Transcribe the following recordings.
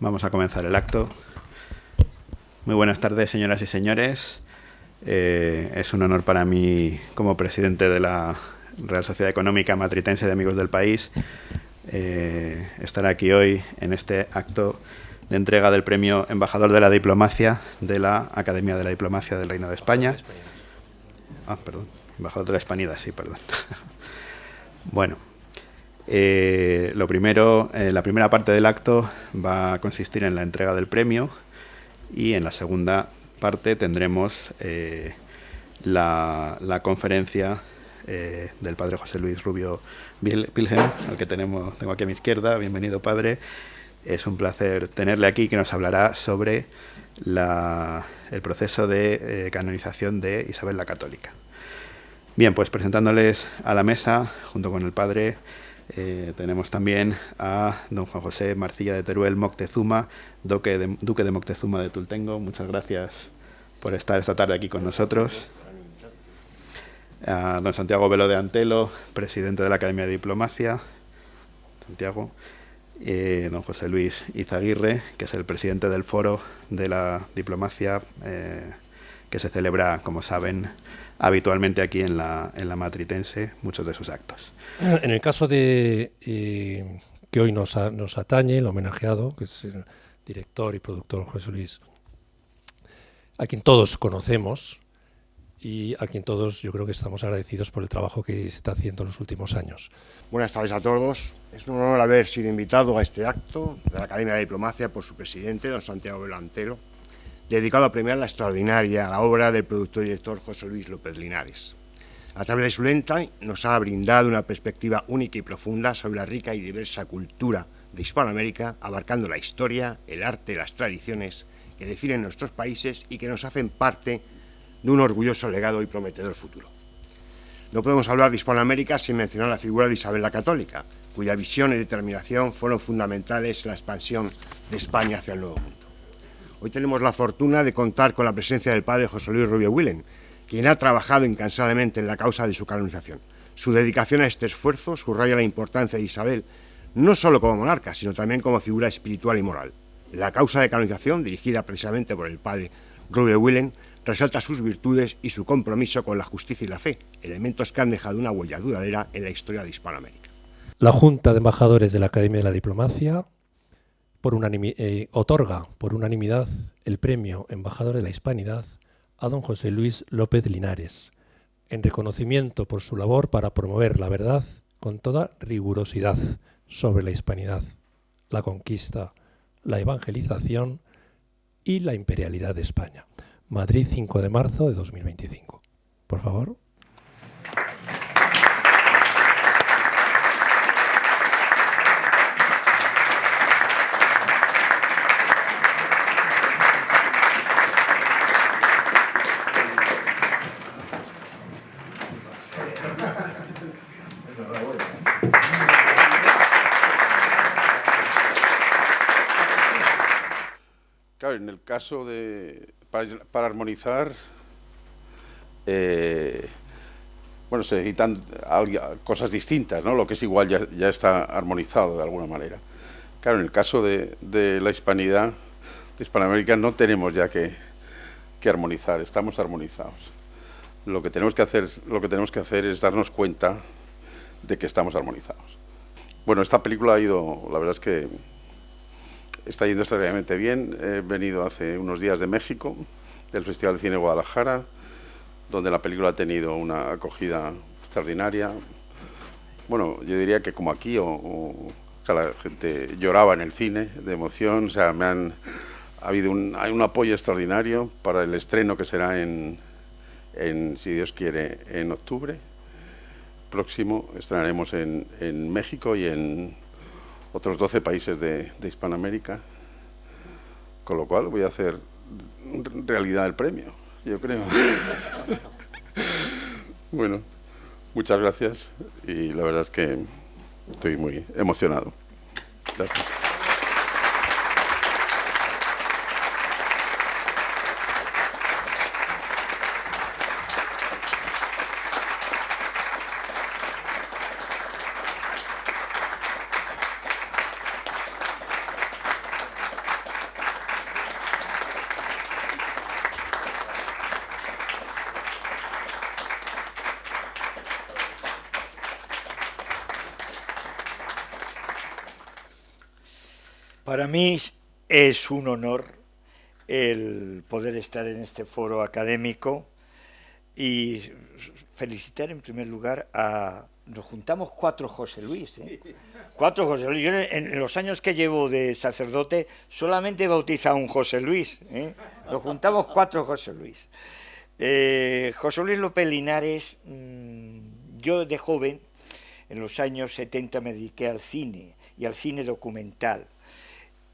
Vamos a comenzar el acto. Muy buenas tardes, señoras y señores. Es un honor para mí, como presidente de la Real Sociedad Económica Matritense de Amigos del País, estar aquí hoy en este acto de entrega del premio Embajador de la Diplomacia de la Academia de la Diplomacia del Reino de España. Embajador de la Hispanidad, sí, perdón. Bueno, lo primero, la primera parte del acto va a consistir en la entrega del premio y en la segunda parte tendremos la conferencia del padre José Luis Rubio Wilhelm, al que tengo aquí a mi izquierda. Bienvenido, padre. Es un placer tenerle aquí, que nos hablará sobre el proceso de canonización de Isabel la Católica. Bien, pues presentándoles a la mesa, junto con el padre, tenemos también a don Juan José Marcilla de Teruel Moctezuma, duque de Moctezuma de Tultengo. Muchas gracias por estar esta tarde aquí con nosotros. A don Santiago Velo de Antelo, presidente de la Academia de Diplomacia. Santiago. Don José Luis Izaguirre, que es el presidente del Foro de la Diplomacia, que se celebra, como saben, habitualmente aquí en la Matritense, muchos de sus actos. En el caso de que hoy nos atañe, el homenajeado, que es el director y productor José Luis, a quien todos conocemos y a quien todos yo creo que estamos agradecidos por el trabajo que está haciendo en los últimos años. Buenas tardes a todos. Es un honor haber sido invitado a este acto de la Academia de Diplomacia por su presidente, don Santiago Velo de Antelo, dedicado a premiar la extraordinaria obra del productor y director José Luis López Linares. A través de su lente nos ha brindado una perspectiva única y profunda sobre la rica y diversa cultura de Hispanoamérica, abarcando la historia, el arte y las tradiciones que definen nuestros países y que nos hacen parte de un orgulloso legado y prometedor futuro. No podemos hablar de Hispanoamérica sin mencionar la figura de Isabel la Católica, cuya visión y determinación fueron fundamentales en la expansión de España hacia el Nuevo Mundo. Hoy tenemos la fortuna de contar con la presencia del padre José Luis Rubio Wilhelm, quien ha trabajado incansablemente en la causa de su canonización. Su dedicación a este esfuerzo subraya la importancia de Isabel, no solo como monarca, sino también como figura espiritual y moral. La causa de canonización, dirigida precisamente por el padre Rubio Wilhelm, resalta sus virtudes y su compromiso con la justicia y la fe, elementos que han dejado una huella duradera en la historia de Hispanoamérica. La Junta de Embajadores de la Academia de la Diplomacia otorga por unanimidad el premio Embajador de la Hispanidad a don José Luis López Linares, en reconocimiento por su labor para promover la verdad con toda rigurosidad sobre la hispanidad, la conquista, la evangelización y la imperialidad de España. Madrid, 5 de marzo de 2025. Por favor. Claro, en el caso de... Para armonizar, bueno, se necesitan cosas distintas, ¿no? Lo que es igual ya está armonizado de alguna manera. Claro, en el caso de la hispanidad, de Hispanoamérica, no tenemos ya que armonizar, estamos armonizados. Lo que tenemos que hacer es darnos cuenta de que estamos armonizados. Bueno, esta película ha ido, la verdad es que está yendo extraordinariamente bien. He venido hace unos días de México, del Festival de Cine de Guadalajara, donde la película ha tenido una acogida extraordinaria. Bueno, yo diría que como aquí, o sea, la gente lloraba en el cine de emoción. O sea, ha habido un apoyo extraordinario para el estreno, que será si Dios quiere, en octubre próximo. Estrenaremos en México y en otros 12 países de Hispanoamérica, con lo cual voy a hacer realidad el premio, yo creo. Bueno, muchas gracias y la verdad es que estoy muy emocionado. Gracias. Para mí es un honor el poder estar en este foro académico y felicitar en primer lugar a... Nos juntamos 4 José Luis, ¿eh? 4 José Luis. Yo en los años que llevo de sacerdote solamente he bautizado un José Luis, ¿eh? Nos juntamos 4 José Luis. José Luis López Linares, yo de joven, en los años 70 me dediqué al cine y al cine documental.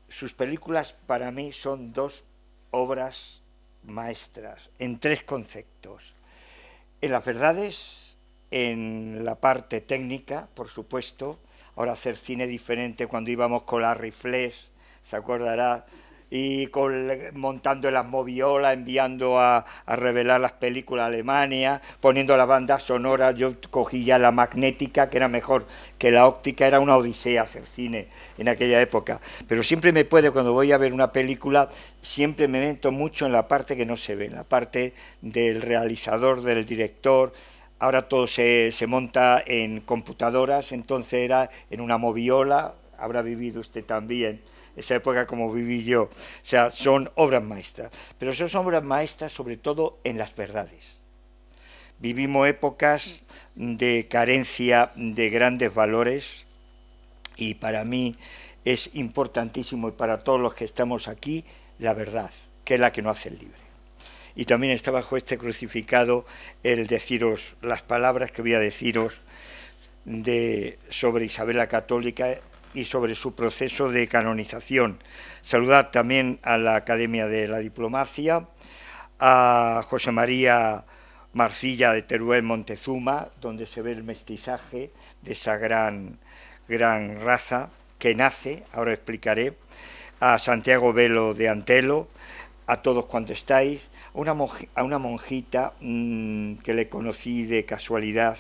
Sus películas para mí son 2 obras maestras en 3 conceptos. En las verdades, en la parte técnica, por supuesto, ahora hacer cine diferente cuando íbamos con la Rifles, se acordará, y montando las moviolas, enviando a revelar las películas a Alemania, poniendo la banda sonora. Yo cogí ya la magnética, que era mejor que la óptica, era una odisea hacer cine en aquella época, pero siempre me puede, cuando voy a ver una película, siempre me meto mucho en la parte que no se ve, en la parte del realizador, del director. Ahora todo se monta en computadoras, entonces era en una moviola, habrá vivido usted también esa época como viví yo. O sea, son obras maestras, pero son obras maestras sobre todo en las verdades. Vivimos épocas de carencia de grandes valores y para mí es importantísimo, y para todos los que estamos aquí, la verdad, que es la que nos hace libre. Y también está bajo este crucificado el deciros las palabras que voy a deciros sobre Isabel la Católica y sobre su proceso de canonización. Saludar también a la Academia de la Diplomacia, a José María Marcilla de Teruel Montezuma, donde se ve el mestizaje de esa gran raza que nace, ahora explicaré, a Santiago Velo de Antelo, a todos cuantos estáis, a una monjita que le conocí de casualidad,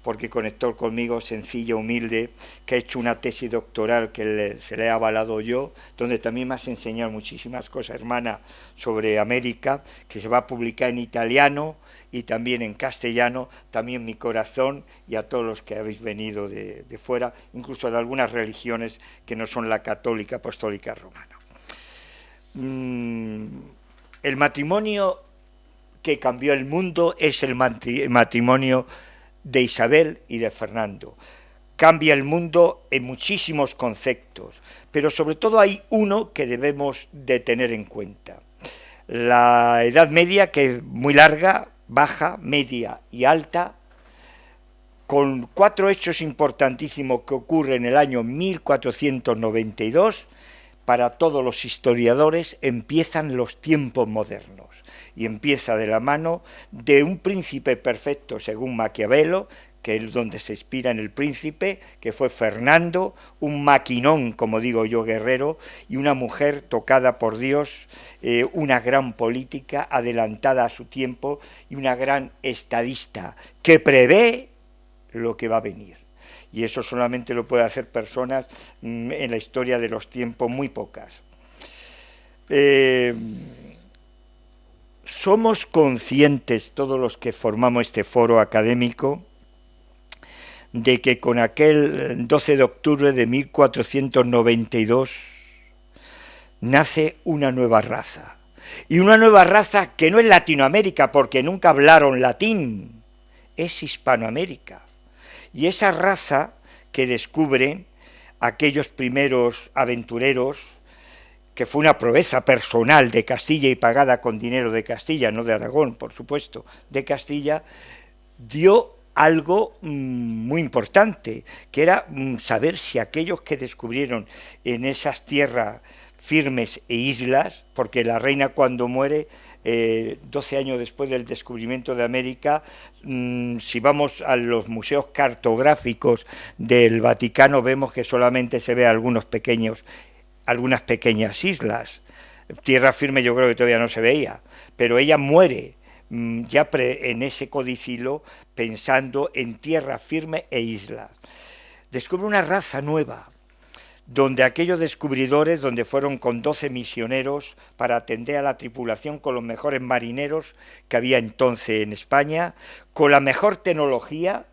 porque conectó conmigo, sencilla, humilde, que ha hecho una tesis doctoral que se le he avalado yo, donde también me has enseñado muchísimas cosas, hermana, sobre América, que se va a publicar en italiano y también en castellano, también Mi Corazón, y a todos los que habéis venido de fuera, incluso de algunas religiones que no son la católica apostólica romana. El matrimonio que cambió el mundo es el matrimonio de Isabel y de Fernando. Cambia el mundo en muchísimos conceptos, pero sobre todo hay uno que debemos de tener en cuenta. La Edad Media, que es muy larga, baja, media y alta, con 4 hechos importantísimos que ocurren en el año 1492, para todos los historiadores empiezan los tiempos modernos. Y empieza de la mano de un príncipe perfecto, según Maquiavelo, que es donde se inspira en el príncipe, que fue Fernando, un maquinón, como digo yo, guerrero, y una mujer tocada por Dios, una gran política adelantada a su tiempo y una gran estadista que prevé lo que va a venir. Y eso solamente lo puede hacer personas en la historia de los tiempos muy pocas. Somos conscientes, todos los que formamos este foro académico, de que con aquel 12 de octubre de 1492 nace una nueva raza. Y una nueva raza que no es Latinoamérica, porque nunca hablaron latín, es Hispanoamérica. Y esa raza que descubren aquellos primeros aventureros, que fue una proeza personal de Castilla y pagada con dinero de Castilla, no de Aragón, por supuesto, de Castilla, dio algo muy importante, que era saber si aquellos que descubrieron en esas tierras firmes e islas, porque la reina cuando muere, 12 años después del descubrimiento de América, si vamos a los museos cartográficos del Vaticano, vemos que solamente se ve algunas pequeñas islas. Tierra firme yo creo que todavía no se veía, pero ella muere ya en ese codicilo pensando en tierra firme e isla. Descubre una raza nueva, donde aquellos descubridores, donde fueron con 12 misioneros para atender a la tripulación con los mejores marineros que había entonces en España, con la mejor tecnología,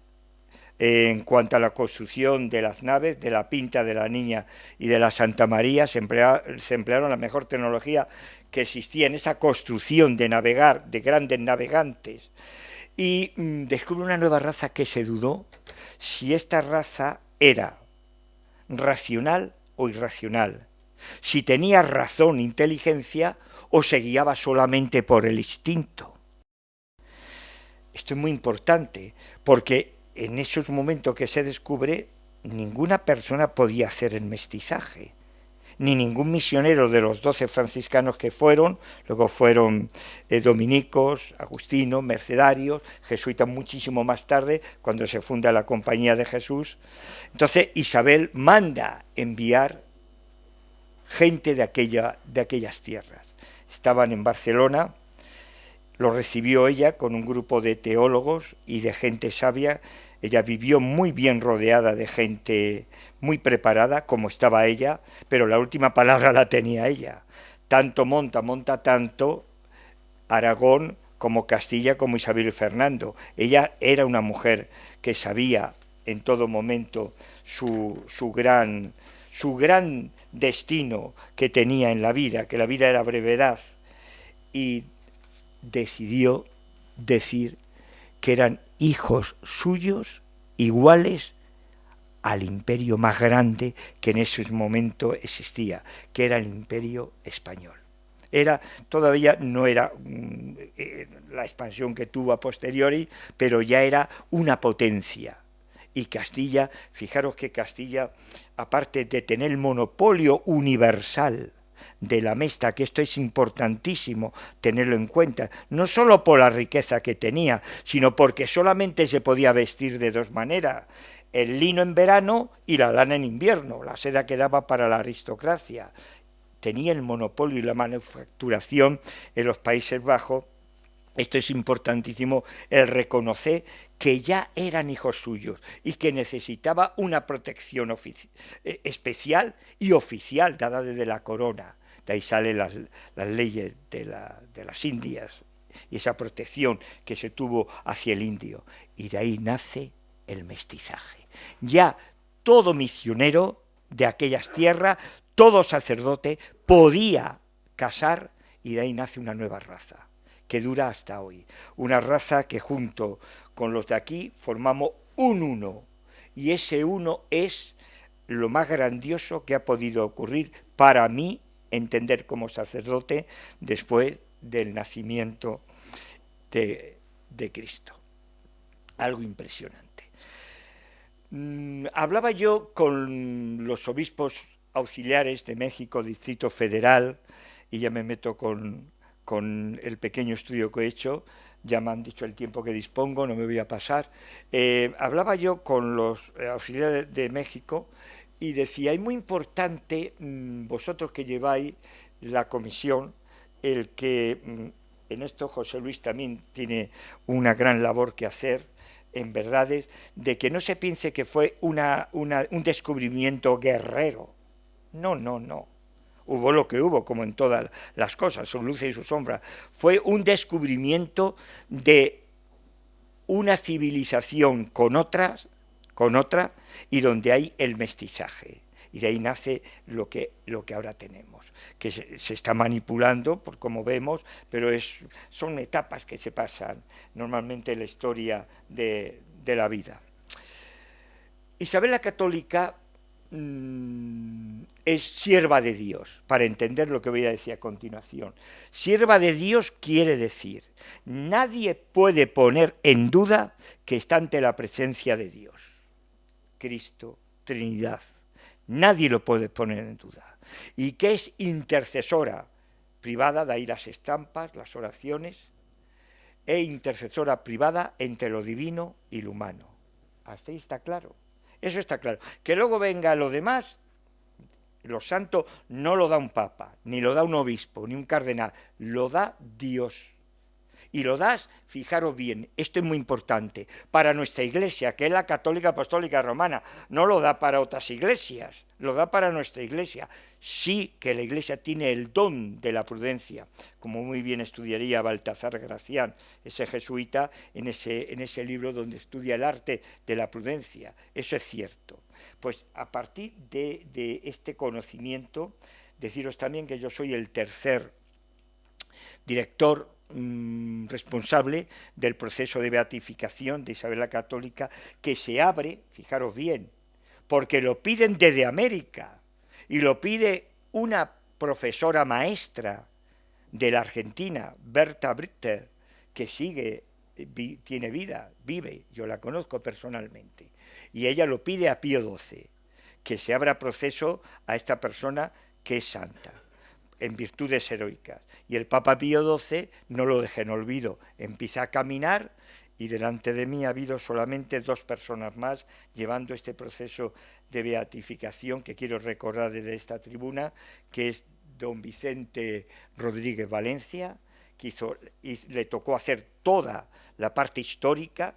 En cuanto a la construcción de las naves, de la Pinta de la Niña y de la Santa María, se emplearon la mejor tecnología que existía en esa construcción de navegar, de grandes navegantes. Y descubre una nueva raza que se dudó si esta raza era racional o irracional, si tenía razón, inteligencia, o se guiaba solamente por el instinto. Esto es muy importante, porque en esos momentos que se descubre, ninguna persona podía hacer el mestizaje, ni ningún misionero de los 12 franciscanos que fueron, luego fueron dominicos, agustinos, mercedarios, jesuitas muchísimo más tarde, cuando se funda la Compañía de Jesús. Entonces Isabel manda enviar gente de aquellas tierras. Estaban en Barcelona, lo recibió ella con un grupo de teólogos y de gente sabia. Ella vivió muy bien rodeada de gente muy preparada, como estaba ella, pero la última palabra la tenía ella. Tanto monta tanto Aragón como Castilla como Isabel y Fernando. Ella era una mujer que sabía en todo momento su gran destino que tenía en la vida, que la vida era brevedad, y decidió decir que eran hijos suyos iguales al imperio más grande que en ese momento existía, que era el Imperio Español. Todavía no era la expansión que tuvo a posteriori, pero ya era una potencia. Y Castilla, fijaros que Castilla, aparte de tener el monopolio universal de la mesta, que esto es importantísimo tenerlo en cuenta, no solo por la riqueza que tenía, sino porque solamente se podía vestir de dos maneras: el lino en verano y la lana en invierno, la seda que daba para la aristocracia. Tenía el monopolio y la manufacturación en los Países Bajos. Esto es importantísimo, el reconocer que ya eran hijos suyos y que necesitaba una protección especial y oficial dada desde la corona. De ahí salen las leyes de las Indias y esa protección que se tuvo hacia el indio. Y de ahí nace el mestizaje. Ya todo misionero de aquellas tierras, todo sacerdote podía casar, y de ahí nace una nueva raza que dura hasta hoy. Una raza que junto con los de aquí formamos un uno, y ese uno es lo más grandioso que ha podido ocurrir para mí entender como sacerdote después del nacimiento de Cristo. Algo impresionante. Hablaba yo con los obispos auxiliares de México, Distrito Federal, y ya me meto con el pequeño estudio que he hecho, ya me han dicho el tiempo que dispongo, no me voy a pasar. Hablaba yo con los auxiliares de México y decía, es muy importante, vosotros que lleváis la comisión, el que en esto José Luis también tiene una gran labor que hacer, en verdades, de que no se piense que fue un descubrimiento guerrero. No. Hubo lo que hubo, como en todas las cosas, su luz y su sombra. Fue un descubrimiento de una civilización con otra, y donde hay el mestizaje. Y de ahí nace lo que ahora tenemos, que se está manipulando, por como vemos, pero son etapas que se pasan normalmente en la historia de la vida. Isabel la Católica es sierva de Dios, para entender lo que voy a decir a continuación. Sierva de Dios quiere decir, nadie puede poner en duda que está ante la presencia de Dios, Cristo, Trinidad. Nadie lo puede poner en duda. Y que es intercesora privada, de ahí las estampas, las oraciones, e intercesora privada entre lo divino y lo humano. Hasta ahí está claro. Eso está claro. Que luego venga lo demás, lo santo no lo da un papa, ni lo da un obispo, ni un cardenal, lo da Dios. Y lo das, fijaros bien, esto es muy importante, para nuestra iglesia, que es la católica apostólica romana, no lo da para otras iglesias, lo da para nuestra iglesia. Sí que la iglesia tiene el don de la prudencia, como muy bien estudiaría Baltasar Gracián, ese jesuita, en ese libro donde estudia el arte de la prudencia. Eso es cierto. Pues a partir de este conocimiento, deciros también que yo soy el tercer director responsable del proceso de beatificación de Isabel la Católica, que se abre, fijaros bien, porque lo piden desde América y lo pide una profesora maestra de la Argentina, Berta Britter, que tiene vida, vive, yo la conozco personalmente, y ella lo pide a Pío XII, que se abra proceso a esta persona que es santa, en virtudes heroicas. Y el Papa Pío XII no lo deja en olvido, empieza a caminar y delante de mí ha habido solamente 2 personas más llevando este proceso de beatificación que quiero recordar desde esta tribuna, que es don Vicente Rodríguez Valencia, que le tocó hacer toda la parte histórica,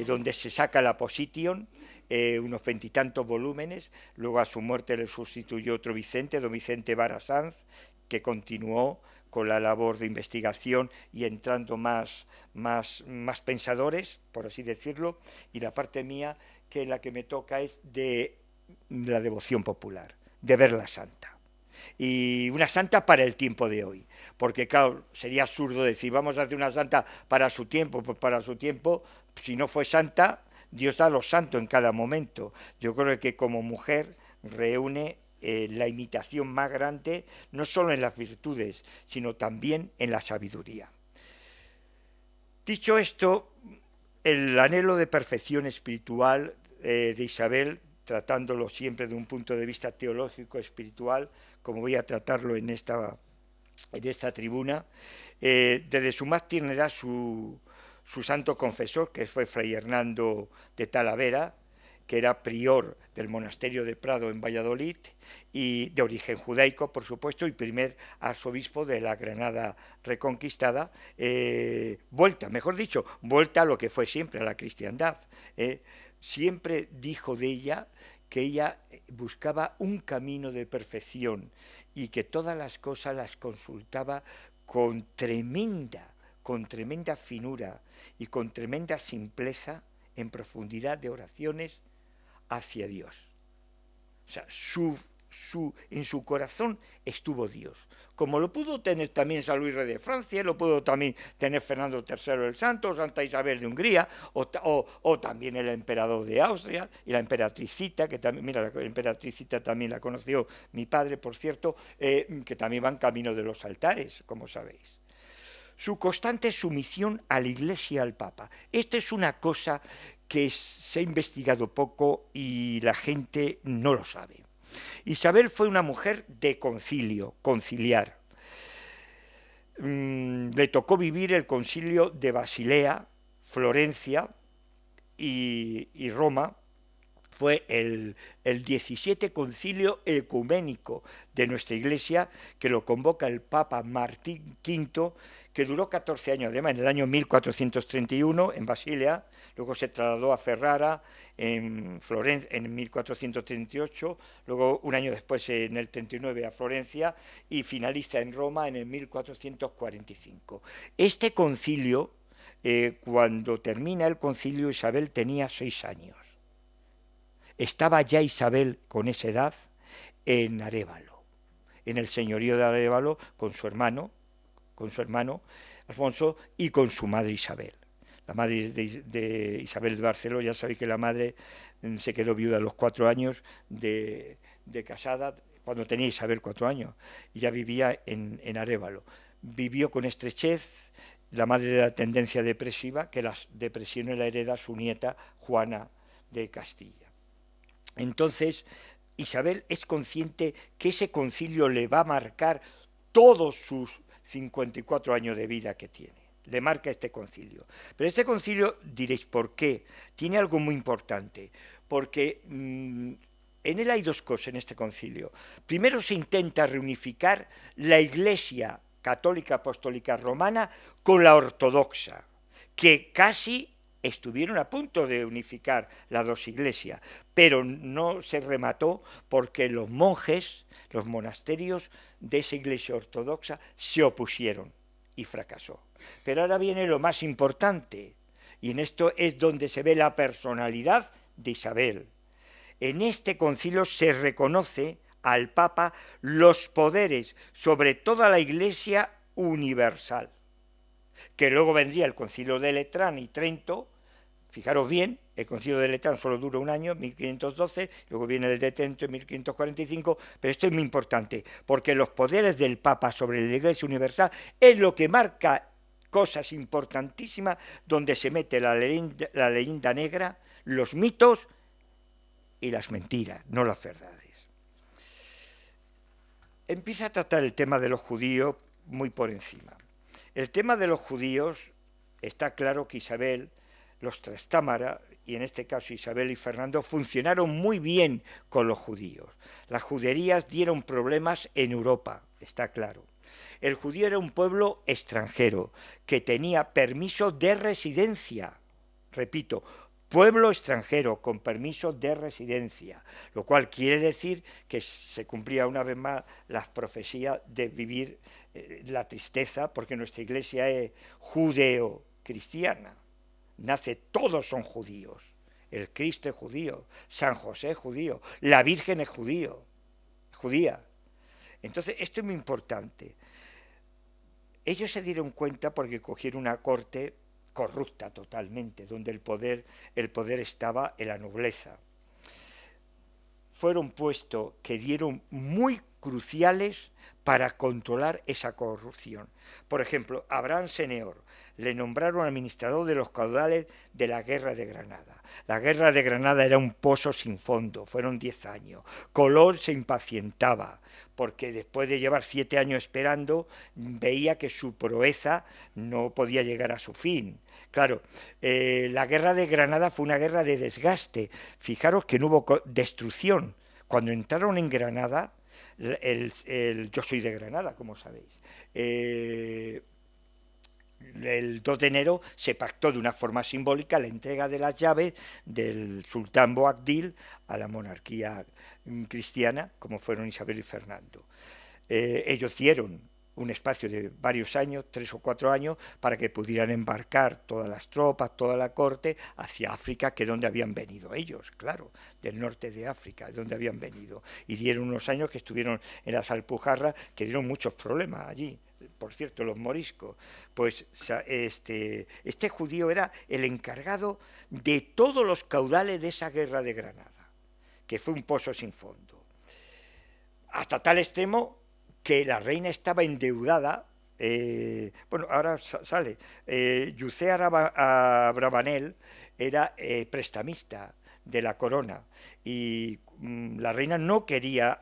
donde se saca la position, unos 20 y tantos volúmenes. Luego a su muerte le sustituyó otro Vicente, don Vicente Vara Sanz, que continuó con la labor de investigación y entrando más pensadores, por así decirlo, y la parte mía, que es la que me toca, es de la devoción popular, de ver la santa. Y una santa para el tiempo de hoy, porque claro, sería absurdo decir vamos a hacer una santa para su tiempo, pues para su tiempo, si no fue santa, Dios da lo santo en cada momento. Yo creo que como mujer reúne la imitación más grande, no solo en las virtudes, sino también en la sabiduría. Dicho esto, el anhelo de perfección espiritual de Isabel, tratándolo siempre de un punto de vista teológico espiritual, como voy a tratarlo en esta tribuna, desde su más tierna edad su santo confesor, que fue Fray Hernando de Talavera, que era prior del monasterio de Prado en Valladolid, y de origen judaico, por supuesto, y primer arzobispo de la Granada reconquistada, vuelta a lo que fue siempre, a la cristiandad. Siempre dijo de ella que ella buscaba un camino de perfección y que todas las cosas las consultaba con tremenda finura y con tremenda simpleza en profundidad de oraciones hacia Dios. O sea, en su corazón estuvo Dios. Como lo pudo tener también San Luis Rey de Francia, lo pudo también tener Fernando III el Santo, Santa Isabel de Hungría, o también el emperador de Austria y la emperatricita, que también, mira, la emperatricita también la conoció mi padre, por cierto, que también van camino de los altares, como sabéis. Su constante sumisión a la Iglesia y al Papa. Esta es una cosa que se ha investigado poco y la gente no lo sabe. Isabel fue una mujer de conciliar. Le tocó vivir el concilio de Basilea, Florencia y Roma. Fue el 17 concilio ecuménico de nuestra Iglesia, que lo convoca el Papa Martín V, que duró 14 años, además, en el año 1431 en Basilea, luego se trasladó a Ferrara, en Florencia, en 1438, luego un año después, en el 39, a Florencia, y finaliza en Roma en el 1445. Este concilio, cuando termina el concilio, Isabel tenía 6 años. Estaba ya Isabel con esa edad en Arévalo, en el señorío de Arévalo, con su hermano Alfonso y con su madre Isabel. La madre de Isabel de Barceló, ya sabéis que la madre se quedó viuda a los 4 años de casada, cuando tenía Isabel 4 años, y ya vivía en Arévalo. Vivió con estrechez, la madre de la tendencia depresiva, que las depresiones la hereda su nieta Juana de Castilla. Entonces, Isabel es consciente que ese concilio le va a marcar todos sus 54 años de vida que tiene. Le marca este concilio. Pero este concilio, diréis, ¿por qué? Tiene algo muy importante, porque en él hay 2 cosas en este concilio. Primero, se intenta reunificar la Iglesia católica apostólica romana con la ortodoxa, que casi estuvieron a punto de unificar las dos iglesias, pero no se remató porque los monjes, los monasterios de esa iglesia ortodoxa se opusieron y fracasó. Pero ahora viene lo más importante, y en esto es donde se ve la personalidad de Isabel. En este concilio se reconoce al Papa los poderes sobre toda la Iglesia universal, que luego vendría el concilio de Letrán y Trento. Fijaros bien, el concilio de Letrán solo duró un año, 1512, luego viene el de Trento en 1545, pero esto es muy importante, porque los poderes del Papa sobre la Iglesia universal es lo que marca cosas importantísimas, donde se mete la leyenda negra, los mitos y las mentiras, no las verdades. Empieza a tratar el tema de los judíos muy por encima. El tema de los judíos, está claro que Isabel, los Trastámara, y en este caso Isabel y Fernando, funcionaron muy bien con los judíos. Las juderías dieron problemas en Europa, está claro. El judío era un pueblo extranjero que tenía permiso de residencia, repito, pueblo extranjero con permiso de residencia, lo cual quiere decir que se cumplía una vez más las profecías de vivir la tristeza, porque nuestra iglesia es judeo-cristiana, todos son judíos, el Cristo es judío, San José es judío, la Virgen es judía. Entonces esto es muy importante. Ellos se dieron cuenta porque cogieron una corte corrupta totalmente, donde el poder estaba en la nobleza. Fueron puestos que dieron muy cruciales para controlar esa corrupción. Por ejemplo, Abraham Seneor le nombraron administrador de los caudales de la Guerra de Granada. La Guerra de Granada era un pozo sin fondo, fueron 10 años. Colón se impacientaba, porque después de llevar 7 años esperando, veía que su proeza no podía llegar a su fin. Claro, la Guerra de Granada fue una guerra de desgaste. Fijaros que no hubo destrucción. Cuando entraron en Granada, yo soy de Granada, como sabéis, el 2 de enero se pactó de una forma simbólica la entrega de las llaves del sultán Boabdil a la monarquía cristiana, como fueron Isabel y Fernando. Ellos dieron un espacio de varios años, 3 o 4 años, para que pudieran embarcar todas las tropas, toda la corte, hacia África, que es donde habían venido ellos, claro, del norte de África, es donde habían venido. Y dieron unos años que estuvieron en las Alpujarras, que dieron muchos problemas allí. Por cierto, los moriscos, pues este judío era el encargado de todos los caudales de esa Guerra de Granada, que fue un pozo sin fondo. Hasta tal extremo que la reina estaba endeudada, ahora sale, Yusef Abravanel era prestamista de la corona, y la reina no quería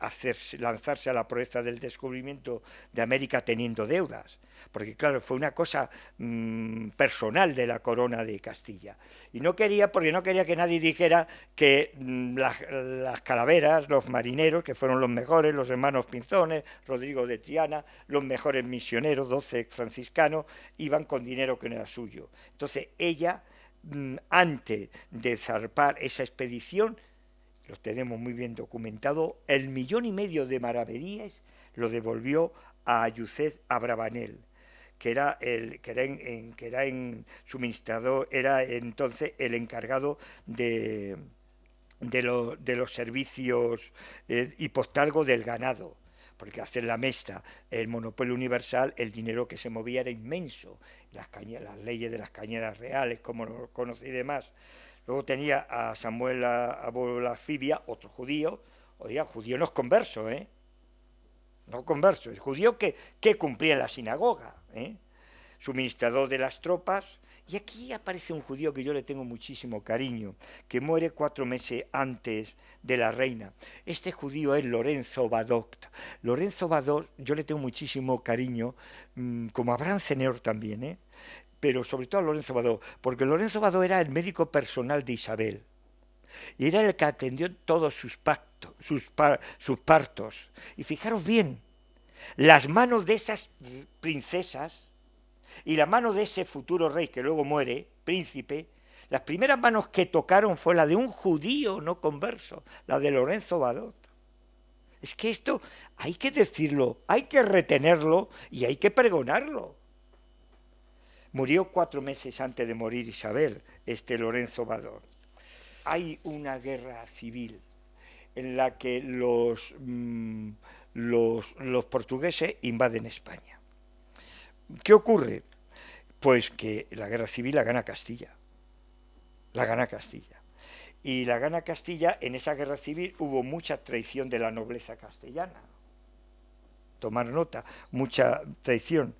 lanzarse a la proeza del descubrimiento de América teniendo deudas, porque claro, fue una cosa personal de la corona de Castilla, y no quería, porque no quería que nadie dijera que las calaveras, los marineros, que fueron los mejores, los hermanos Pinzones, Rodrigo de Triana, los mejores misioneros, 12 franciscanos, iban con dinero que no era suyo. Entonces ella, antes de zarpar esa expedición, lo tenemos muy bien documentado, 1,5 millones de maravedíes lo devolvió a Yusef Abravanel, que era suministrador, era entonces el encargado de los servicios hipostalgo del ganado, porque hacer la mesta, el monopolio universal, el dinero que se movía era inmenso, las leyes de las cañeras reales, como lo conocí y demás. Luego tenía a Samuel Abolafibia, otro judío, judío no es converso, no converso, es judío que cumplía en la sinagoga, suministrador de las tropas. Y aquí aparece un judío que yo le tengo muchísimo cariño, que muere 4 meses antes de la reina. Este judío es Lorenzo Badoc. Lorenzo Badoc, yo le tengo muchísimo cariño, como Abraham Seneor también, pero sobre todo a Lorenzo Badoc, porque Lorenzo Badoc era el médico personal de Isabel, y era el que atendió todos sus partos. Y fijaros bien, las manos de esas princesas y la mano de ese futuro rey que luego muere, príncipe, las primeras manos que tocaron fue la de un judío no converso, la de Lorenzo Badot. Es que esto hay que decirlo, hay que retenerlo y hay que pregonarlo. Murió 4 meses antes de morir Isabel, Lorenzo Badot. Hay una guerra civil en la que los portugueses invaden España. ¿Qué ocurre? Pues que la guerra civil la gana Castilla. La gana Castilla. Y la gana Castilla, en esa guerra civil hubo mucha traición de la nobleza castellana. Tomar nota, mucha traición.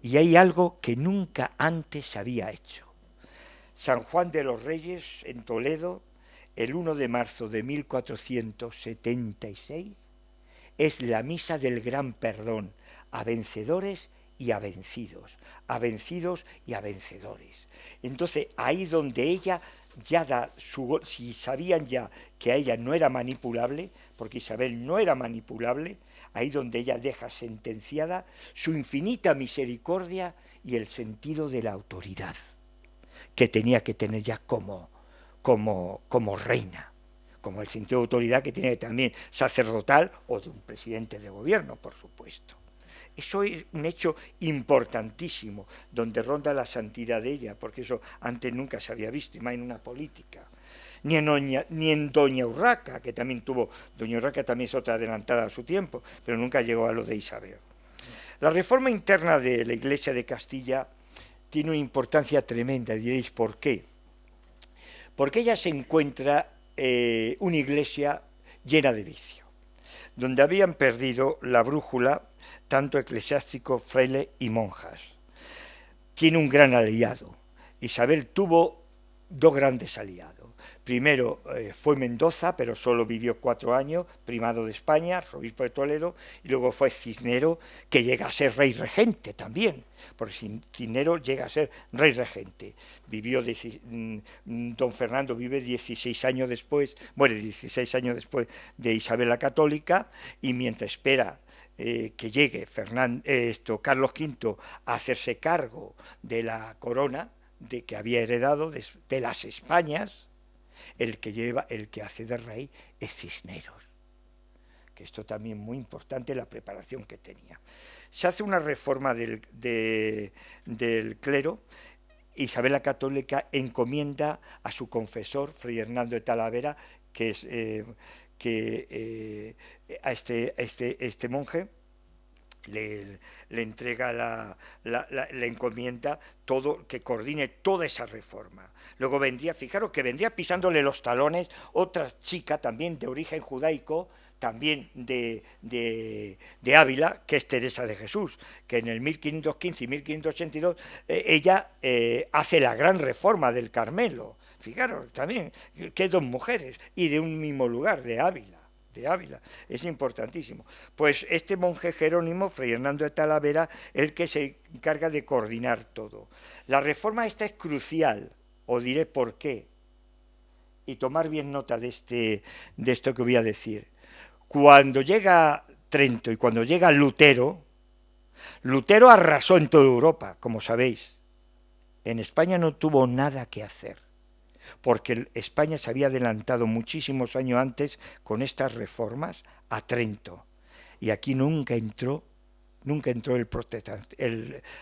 Y hay algo que nunca antes se había hecho. San Juan de los Reyes, en Toledo, el 1 de marzo de 1476, es la misa del gran perdón a vencedores y a vencidos y a vencedores. Entonces, ahí donde ella ya da si sabían ya que a ella no era manipulable, porque Isabel no era manipulable, ahí donde ella deja sentenciada su infinita misericordia y el sentido de la autoridad que tenía que tener ya como reina, como el sentido de autoridad que tiene también sacerdotal o de un presidente de gobierno, por supuesto. Eso es un hecho importantísimo, donde ronda la santidad de ella, porque eso antes nunca se había visto, y más en una política. Ni en Doña Urraca, que también tuvo, Doña Urraca también es otra adelantada a su tiempo, pero nunca llegó a lo de Isabel. La reforma interna de la Iglesia de Castilla tiene una importancia tremenda, diréis, ¿por qué? Porque ella se encuentra una iglesia llena de vicio, donde habían perdido la brújula tanto eclesiásticos, frailes y monjas. Tiene un gran aliado. Isabel tuvo 2 grandes aliados. Primero fue Mendoza, pero solo vivió 4 años, primado de España, arzobispo de Toledo, y luego fue Cisneros, que llega a ser rey regente también, porque Cisneros llega a ser rey regente. Don Fernando vive 16 años después, muere 16 años después de Isabel la Católica, y mientras espera que llegue Carlos V a hacerse cargo de la corona de que había heredado de las Españas, el que hace de rey es Cisneros, que esto también muy importante, la preparación que tenía. Se hace una reforma del clero. Isabel la Católica encomienda a su confesor, Fray Hernando de Talavera, que es a este monje le entrega le encomienda todo, que coordine toda esa reforma. Luego fijaros que vendría pisándole los talones otra chica también de origen judaico, también de Ávila, que es Teresa de Jesús, que en el 1515 y 1582 ella hace la gran reforma del Carmelo. Fijaros también que 2 mujeres y de un mismo lugar, de Ávila, es importantísimo. Pues este monje jerónimo, Fray Hernando de Talavera, el que se encarga de coordinar todo. La reforma esta es crucial, os diré por qué, y tomar bien nota de esto que voy a decir. Cuando llega Trento y cuando llega Lutero arrasó en toda Europa, como sabéis. En España no tuvo nada que hacer, porque España se había adelantado muchísimos años antes con estas reformas a Trento, y aquí nunca entró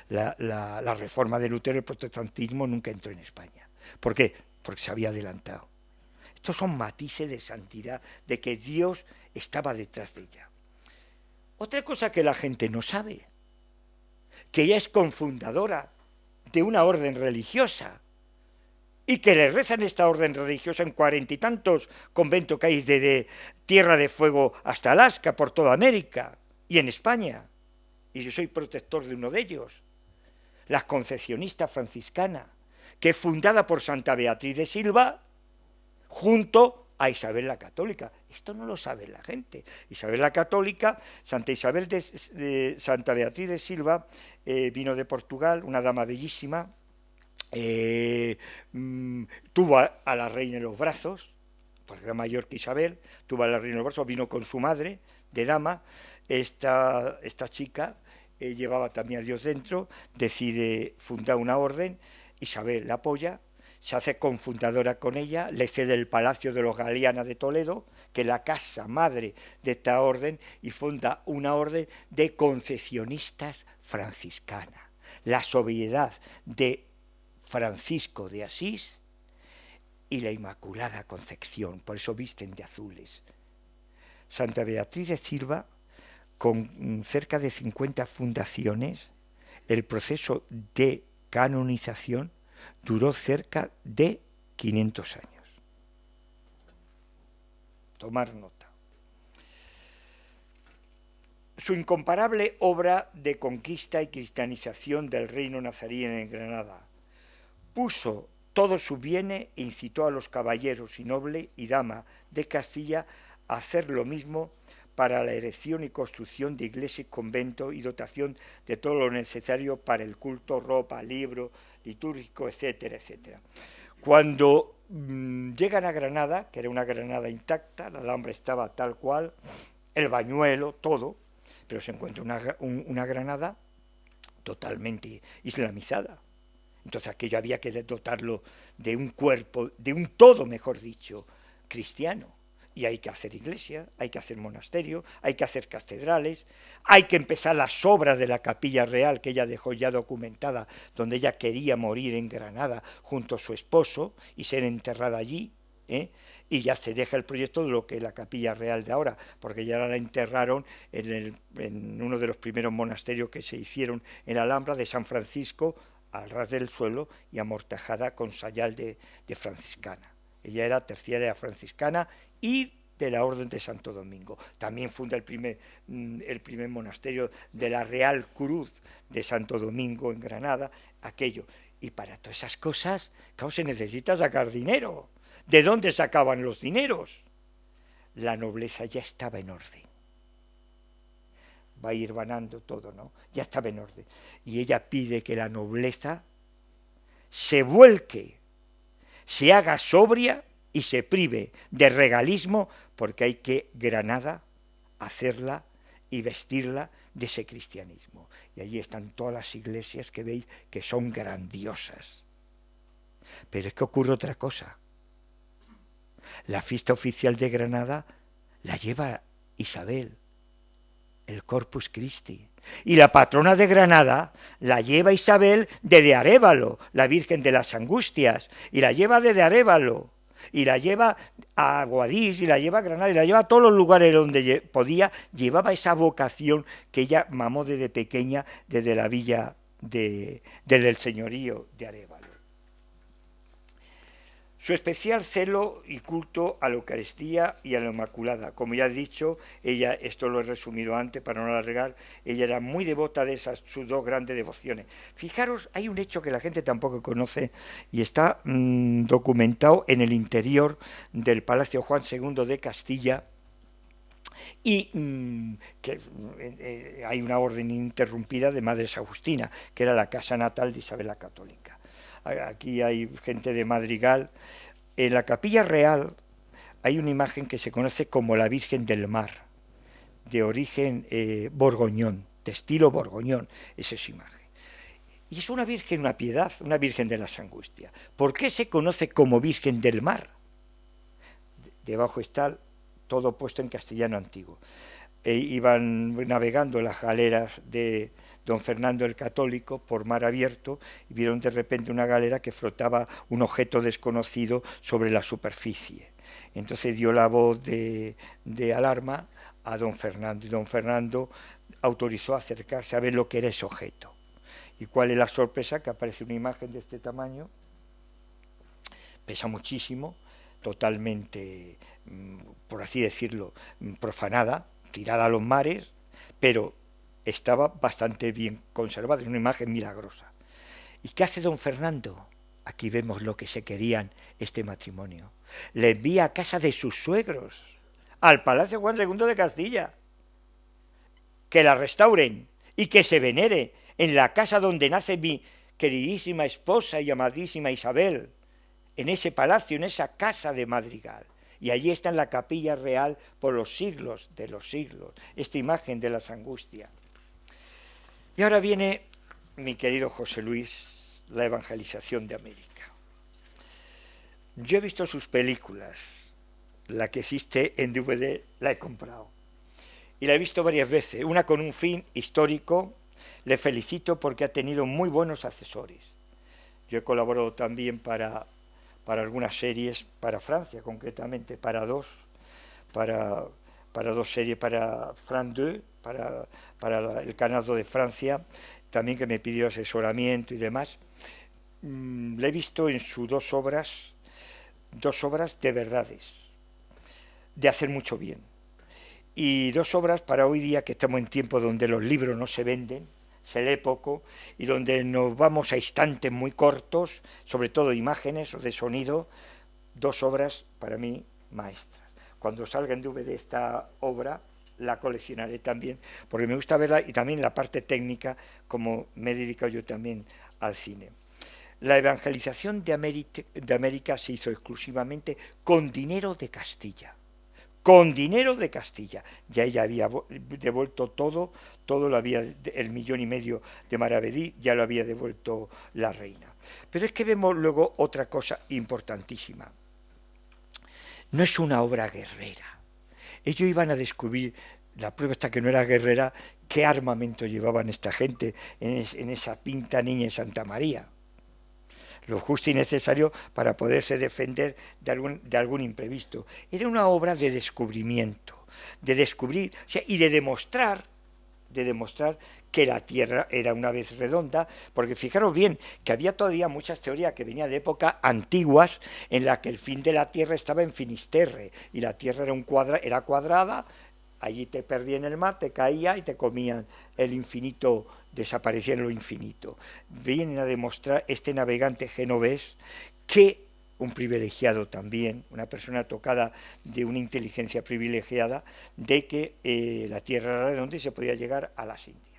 la reforma de Lutero, el protestantismo nunca entró en España. ¿Por qué? Porque se había adelantado. Estos son matices de santidad, de que Dios estaba detrás de ella. Otra cosa que la gente no sabe, que ella es confundadora de una orden religiosa, y que le rezan esta orden religiosa en 40 y tantos conventos que hay de Tierra de Fuego hasta Alaska, por toda América y en España. Y yo soy protector de uno de ellos, la Concepcionista Franciscana, que es fundada por Santa Beatriz de Silva junto a Isabel la Católica. Esto no lo sabe la gente. Isabel la Católica, Santa Beatriz de Silva, vino de Portugal, una dama bellísima, tuvo a la reina en los brazos, porque era mayor que Isabel, tuvo a la reina en los brazos, vino con su madre de dama, esta chica llevaba también a Dios dentro, decide fundar una orden, Isabel la apoya, se hace confundadora con ella, le cede el Palacio de los Galeana de Toledo, que es la casa madre de esta orden, y funda una orden de concesionistas franciscana. La sobriedad de Francisco de Asís y la Inmaculada Concepción, por eso visten de azules. Santa Beatriz de Silva, con cerca de 50 fundaciones, el proceso de canonización duró cerca de 500 años. Tomar nota. Su incomparable obra de conquista y cristianización del reino nazarí en Granada puso todos sus bienes e incitó a los caballeros y noble y dama de Castilla a hacer lo mismo para la erección y construcción de iglesias, conventos y dotación de todo lo necesario para el culto, ropa, libro litúrgico, etcétera, etcétera. Cuando llegan a Granada, que era una Granada intacta, la Alhambra estaba tal cual, el bañuelo, todo, pero se encuentra una Granada totalmente islamizada. Entonces aquello había que dotarlo de un cuerpo, de un todo, mejor dicho, cristiano. Y hay que hacer iglesias, hay que hacer monasterios, hay que hacer catedrales, hay que empezar las obras de la Capilla Real que ella dejó ya documentada, donde ella quería morir en Granada junto a su esposo y ser enterrada allí, y ya se deja el proyecto de lo que es la Capilla Real de ahora, porque ya la enterraron en uno de los primeros monasterios que se hicieron en la Alhambra de San Francisco, al ras del suelo y amortajada con sayal de franciscana. Ella era terciaria franciscana y de la Orden de Santo Domingo. También funda el primer monasterio de la Real Cruz de Santo Domingo en Granada, aquello. Y para todas esas cosas, claro, se necesita sacar dinero. ¿De dónde sacaban los dineros? La nobleza ya estaba en orden. Va a ir vanando todo, ¿no? Ya estaba en orden. Y ella pide que la nobleza se vuelque, se haga sobria y se prive de regalismo, porque hay que Granada hacerla y vestirla de ese cristianismo. Y allí están todas las iglesias que veis que son grandiosas. Pero es que ocurre otra cosa. La fiesta oficial de Granada la lleva Isabel, el Corpus Christi. Y la patrona de Granada la lleva Isabel de Arévalo, la Virgen de las Angustias, y la lleva de Arévalo, y la lleva a Guadix, y la lleva a Granada, y la lleva a todos los lugares donde podía. Llevaba esa vocación que ella mamó desde pequeña, desde la villa, desde el señorío de Arévalo. Su especial celo y culto a la Eucaristía y a la Inmaculada. Como ya he dicho, ella, esto lo he resumido antes para no alargar, ella era muy devota de esas sus dos grandes devociones. Fijaros, hay un hecho que la gente tampoco conoce y está documentado en el interior del Palacio Juan II de Castilla, y hay una orden ininterrumpida de Madres Agustina, que era la casa natal de Isabel la Católica. Aquí hay gente de Madrigal. En la Capilla Real hay una imagen que se conoce como la Virgen del Mar, de origen borgoñón, de estilo borgoñón, esa es imagen. Y es una Virgen, una piedad, una Virgen de las Angustias. ¿Por qué se conoce como Virgen del Mar? Debajo está todo puesto en castellano antiguo. Iban navegando las galeras de don Fernando el Católico por mar abierto y vieron de repente una galera que flotaba un objeto desconocido sobre la superficie. Entonces dio la voz de alarma a don Fernando, y don Fernando autorizó a acercarse a ver lo que era ese objeto. ¿Y cuál es la sorpresa? Que aparece una imagen de este tamaño, pesa muchísimo, totalmente, por así decirlo, profanada, tirada a los mares, pero estaba bastante bien conservada, es una imagen milagrosa. ¿Y qué hace don Fernando? Aquí vemos lo que se querían este matrimonio. Le envía a casa de sus suegros, al Palacio Juan II de Castilla, que la restauren y que se venere en la casa donde nace mi queridísima esposa y amadísima Isabel, en ese palacio, en esa casa de Madrigal. Y allí está en la capilla real por los siglos de los siglos, esta imagen de las angustias. Y ahora viene, mi querido José Luis, la evangelización de América. Yo he visto sus películas, la que existe en DVD la he comprado. Y la he visto varias veces, una con un fin histórico. Le felicito porque ha tenido muy buenos asesores. Yo he colaborado también para algunas series, para Francia concretamente, para dos series, para France 2, para el Canal de Francia, también que me pidió asesoramiento y demás. Le he visto en sus dos obras de verdades, de hacer mucho bien. Y dos obras para hoy día, que estamos en tiempos donde los libros no se venden, se lee poco, y donde nos vamos a instantes muy cortos, sobre todo de imágenes o de sonido, dos obras para mí maestras. Cuando salga en DVD esta obra, la coleccionaré también, porque me gusta verla, y también la parte técnica, como me he dedicado yo también al cine. La evangelización de América se hizo exclusivamente con dinero de Castilla. Con dinero de Castilla. Ya ella había devuelto todo lo había, el 1,5 millones de maravedí, ya lo había devuelto la reina. Pero es que vemos luego otra cosa importantísima. No es una obra guerrera. Ellos iban a descubrir, la prueba está que no era guerrera, qué armamento llevaban esta gente en esa Pinta Niña en Santa María. Lo justo y necesario para poderse defender de algún imprevisto. Era una obra de descubrimiento, de descubrir, o sea, y de demostrar que la Tierra era una vez redonda, porque fijaros bien que había todavía muchas teorías que venían de épocas antiguas en las que el fin de la Tierra estaba en Finisterre y la Tierra era cuadrada, allí te perdías en el mar, te caía y te comían el infinito, desaparecía en lo infinito. Vienen a demostrar este navegante genovés que un privilegiado también, una persona tocada de una inteligencia privilegiada, de que la Tierra era redonda y se podía llegar a las Indias.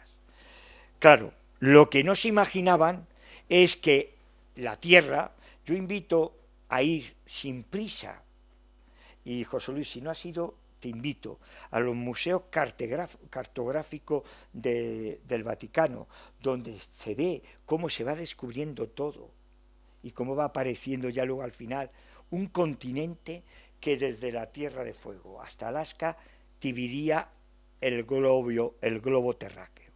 Claro, lo que no se imaginaban es que la Tierra, yo invito a ir sin prisa, y José Luis, si no has ido, te invito a los museos cartográficos del Vaticano, donde se ve cómo se va descubriendo todo y cómo va apareciendo ya luego al final un continente que desde la Tierra de Fuego hasta Alaska dividía el globo terráqueo.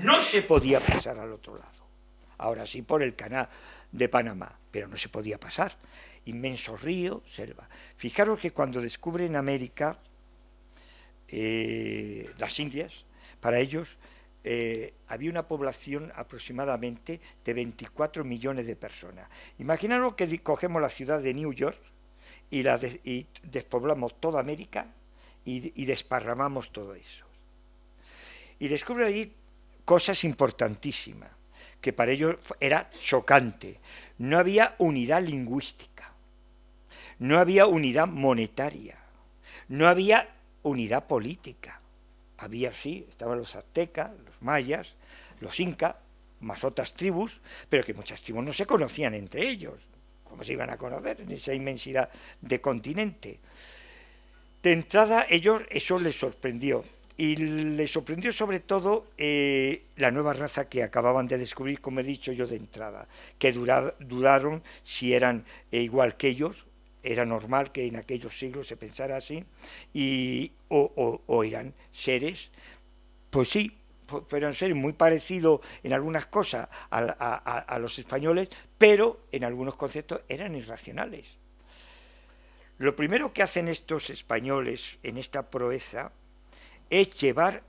No se podía pasar al otro lado. Ahora sí por el canal de Panamá, pero no se podía pasar. Inmenso río, selva. Fijaros que cuando descubren América, las Indias, para ellos había una población aproximadamente de 24 millones de personas. Imaginaros que cogemos la ciudad de New York y despoblamos toda América y desparramamos todo eso. Y descubren allí cosas importantísimas, que para ellos era chocante. No había unidad lingüística, no había unidad monetaria, no había unidad política. Había, sí, estaban los aztecas, los mayas, los incas, más otras tribus, pero que muchas tribus no se conocían entre ellos. ¿Cómo se iban a conocer en esa inmensidad de continente? De entrada, eso les sorprendió. Y les sorprendió sobre todo la nueva raza que acababan de descubrir, como he dicho yo de entrada, que dudaron si eran igual que ellos. Era normal que en aquellos siglos se pensara así, o eran seres, pues sí, fueron seres muy parecidos en algunas cosas a los españoles, pero en algunos conceptos eran irracionales. Lo primero que hacen estos españoles en esta proeza es llevar,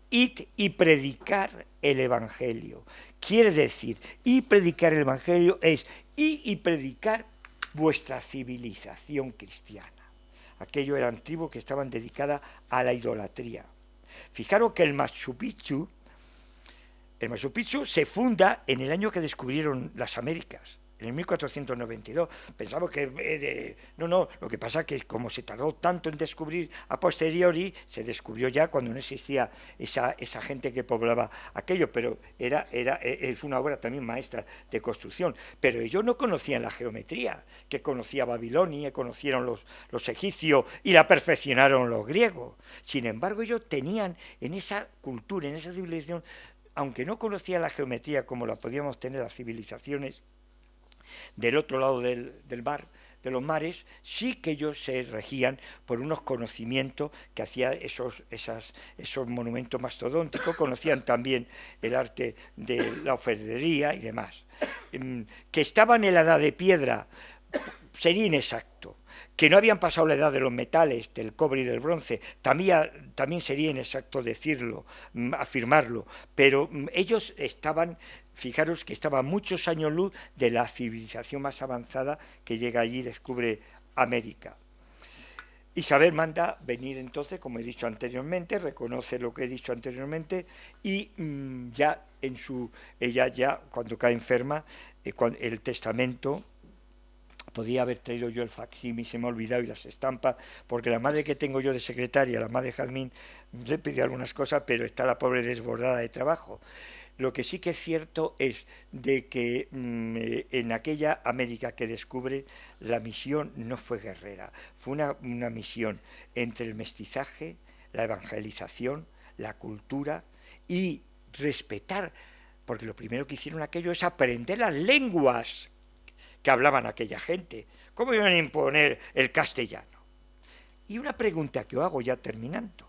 id y predicar el Evangelio. Quiere decir, y predicar el Evangelio es ir y predicar vuestra civilización cristiana. Aquello eran tribus que estaban dedicadas a la idolatría. Fijaros que el Machu Picchu se funda en el año que descubrieron las Américas, en el 1492. Pensamos que... no, lo que pasa es que como se tardó tanto en descubrir a posteriori, se descubrió ya cuando no existía esa gente que poblaba aquello, pero es una obra también maestra de construcción. Pero ellos no conocían la geometría, que conocía Babilonia, conocieron los egipcios y la perfeccionaron los griegos. Sin embargo, ellos tenían en esa cultura, en esa civilización, aunque no conocían la geometría como la podíamos tener las civilizaciones del otro lado del mar, de los mares, sí que ellos se regían por unos conocimientos que hacían esos monumentos mastodónticos, conocían también el arte de la orfebrería y demás. Que estaban en la edad de piedra sería inexacto. Que no habían pasado la edad de los metales, del cobre y del bronce, también sería inexacto decirlo, afirmarlo, pero ellos estaban, fijaros que estaban muchos años luz de la civilización más avanzada que llega allí y descubre América. Isabel manda venir entonces, como he dicho anteriormente, reconoce lo que he dicho anteriormente, y ella ya cuando cae enferma, el testamento... Podía haber traído yo el facsímil, se me ha olvidado, y las estampas, porque la madre que tengo yo de secretaria, la madre Jazmín, le pidió algunas cosas, pero está la pobre desbordada de trabajo. Lo que sí que es cierto es de que en aquella América que descubre, la misión no fue guerrera, fue una misión entre el mestizaje, la evangelización, la cultura y respetar, porque lo primero que hicieron aquello es aprender las lenguas que hablaban aquella gente. ¿Cómo iban a imponer el castellano? Y una pregunta que os hago ya terminando.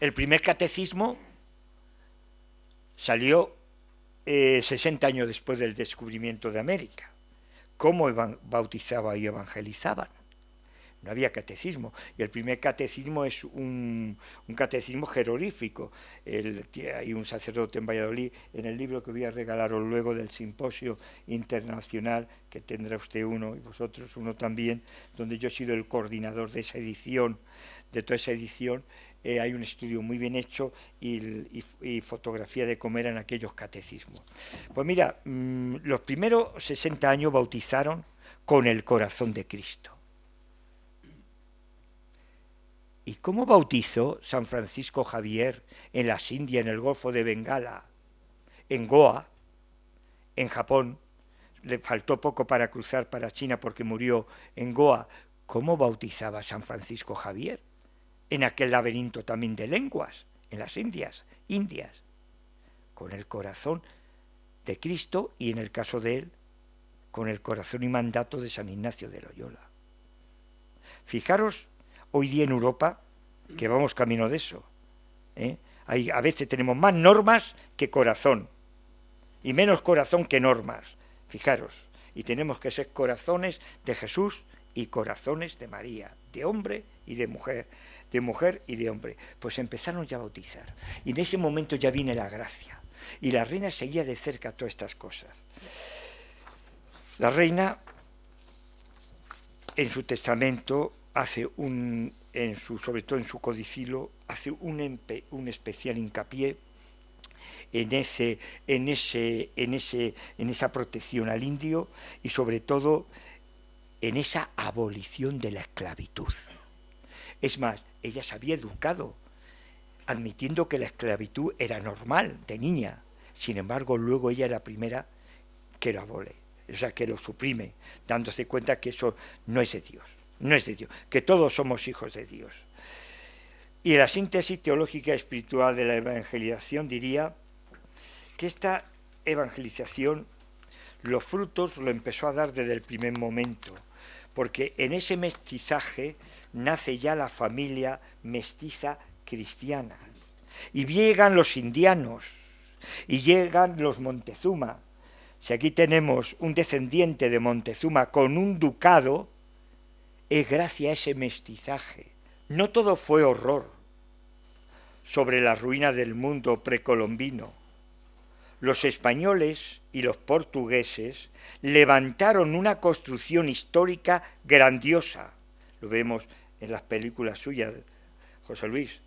El primer catecismo salió 60 años después del descubrimiento de América. ¿Cómo bautizaban y evangelizaban? No había catecismo, y el primer catecismo es un catecismo jeroglífico. Hay un sacerdote en Valladolid, en el libro que voy a regalaros luego del simposio internacional, que tendrá usted uno y vosotros uno también, donde yo he sido el coordinador de esa edición, de toda esa edición. Hay un estudio muy bien hecho y fotografía de cómo eran aquellos catecismos. Pues mira, los primeros 60 años bautizaron con el corazón de Cristo. ¿Y cómo bautizó San Francisco Javier en las Indias, en el Golfo de Bengala, en Goa, en Japón? Le faltó poco para cruzar para China porque murió en Goa. ¿Cómo bautizaba San Francisco Javier? En aquel laberinto también de lenguas, en las Indias, con el corazón de Cristo y en el caso de él, con el corazón y mandato de San Ignacio de Loyola. Fijaros, hoy día en Europa, que vamos camino de eso, a veces tenemos más normas que corazón, y menos corazón que normas, fijaros, y tenemos que ser corazones de Jesús y corazones de María, de hombre y de mujer y de hombre. Pues empezaron ya a bautizar, y en ese momento ya viene la gracia, y la reina seguía de cerca todas estas cosas. La reina, en su testamento, hace sobre todo en su codicilo, hace un especial hincapié en esa protección al indio y sobre todo en esa abolición de la esclavitud. Es más, ella se había educado admitiendo que la esclavitud era normal de niña. Sin embargo, luego ella es la primera que lo abole, o sea, que lo suprime, dándose cuenta que eso no es de Dios. No es de Dios, que todos somos hijos de Dios. Y la síntesis teológica y espiritual de la evangelización diría que esta evangelización, los frutos lo empezó a dar desde el primer momento, porque en ese mestizaje nace ya la familia mestiza cristiana. Y llegan los indianos, y llegan los Montezuma. Si aquí tenemos un descendiente de Montezuma con un ducado, es gracias a ese mestizaje. No todo fue horror sobre la ruina del mundo precolombino. Los españoles y los portugueses levantaron una construcción histórica grandiosa. Lo vemos en las películas suyas, José Luis,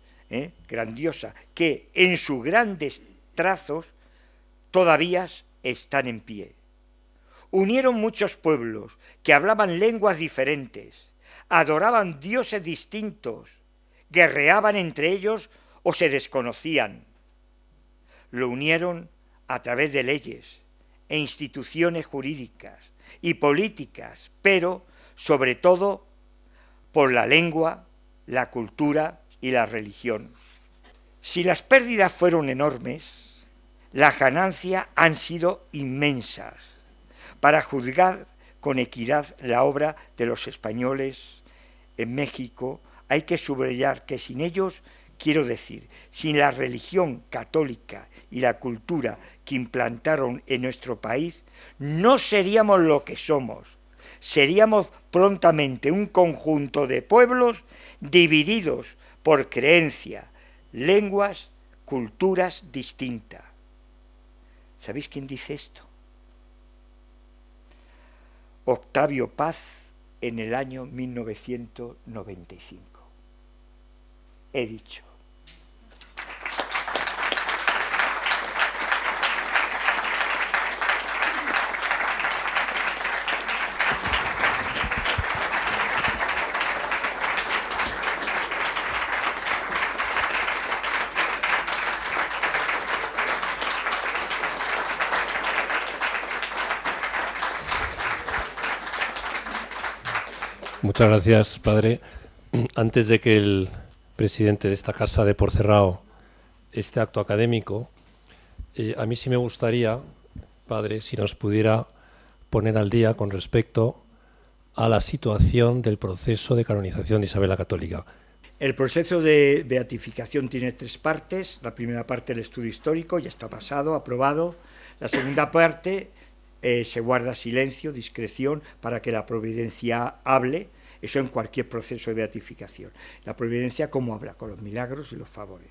grandiosa, que en sus grandes trazos todavía están en pie. unieron muchos pueblos que hablaban lenguas diferentes, adoraban dioses distintos, guerreaban entre ellos o se desconocían. Lo unieron a través de leyes e instituciones jurídicas y políticas, pero sobre todo por la lengua, la cultura y la religión. Si las pérdidas fueron enormes, las ganancias han sido inmensas. Para juzgar con equidad la obra de los españoles en México, hay que subrayar que sin ellos, quiero decir, sin la religión católica y la cultura que implantaron en nuestro país, no seríamos lo que somos. Seríamos prontamente un conjunto de pueblos divididos por creencias, lenguas, culturas distintas. ¿Sabéis quién dice esto? Octavio Paz en el año 1995. He dicho. Muchas gracias, padre. Antes de que el presidente de esta casa dé por cerrado este acto académico, a mí sí me gustaría, padre, si nos pudiera poner al día con respecto a la situación del proceso de canonización de Isabel la Católica. El proceso de beatificación tiene 3 partes. La primera parte, el estudio histórico, ya está pasado, aprobado. La segunda parte, se guarda silencio, discreción, para que la providencia hable. Eso en cualquier proceso de beatificación. La providencia, ¿cómo habla? Con los milagros y los favores.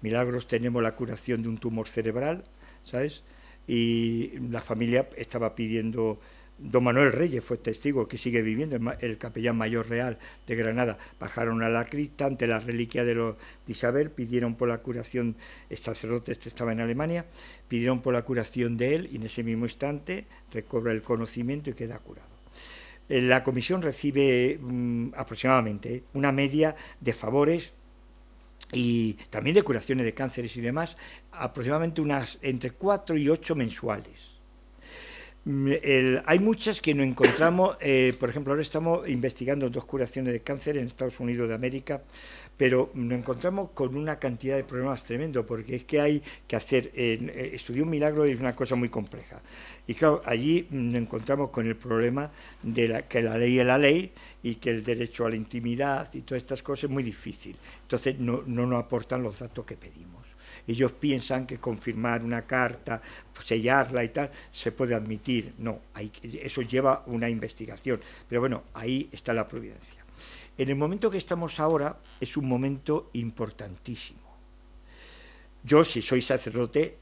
Milagros, tenemos la curación de un tumor cerebral, ¿sabes? Y la familia estaba pidiendo, don Manuel Reyes fue testigo, que sigue viviendo, el capellán mayor real de Granada. Bajaron a la cripta ante la reliquia de Isabel, pidieron por la curación, el sacerdote estaba en Alemania, pidieron por la curación de él, y en ese mismo instante recobra el conocimiento y queda curado. La comisión recibe aproximadamente una media de favores y también de curaciones de cánceres y demás, aproximadamente unas entre 4 y 8 mensuales. Hay muchas que no encontramos, por ejemplo, ahora estamos investigando 2 curaciones de cáncer en Estados Unidos de América, pero nos encontramos con una cantidad de problemas tremendo, porque es que hay que hacer, estudiar un milagro es una cosa muy compleja. Y claro, allí nos encontramos con el problema de que la ley es la ley y que el derecho a la intimidad y todas estas cosas es muy difícil. Entonces no nos aportan los datos que pedimos. Ellos piensan que confirmar una carta, sellarla y tal, se puede admitir. No, eso lleva una investigación. Pero bueno, ahí está la providencia. En el momento que estamos ahora es un momento importantísimo. Yo, si soy sacerdote,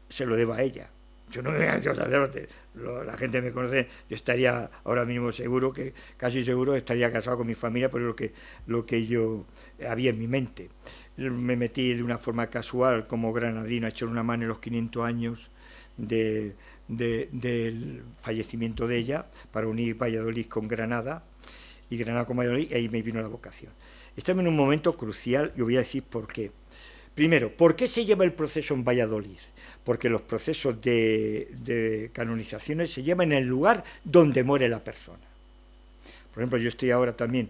se lo debo a ella. Yo no me hecho sacerdote, la gente me conoce, yo estaría ahora mismo seguro, que casi seguro estaría casado con mi familia, por lo que yo había en mi mente. Me metí de una forma casual como granadino a echar una mano en los 500 años del fallecimiento de ella, para unir Valladolid con Granada, y Granada con Valladolid, y ahí me vino la vocación. Estamos en un momento crucial, y voy a decir por qué. Primero, ¿por qué se lleva el proceso en Valladolid? Porque los procesos de canonizaciones se llevan en el lugar donde muere la persona. Por ejemplo, yo estoy ahora también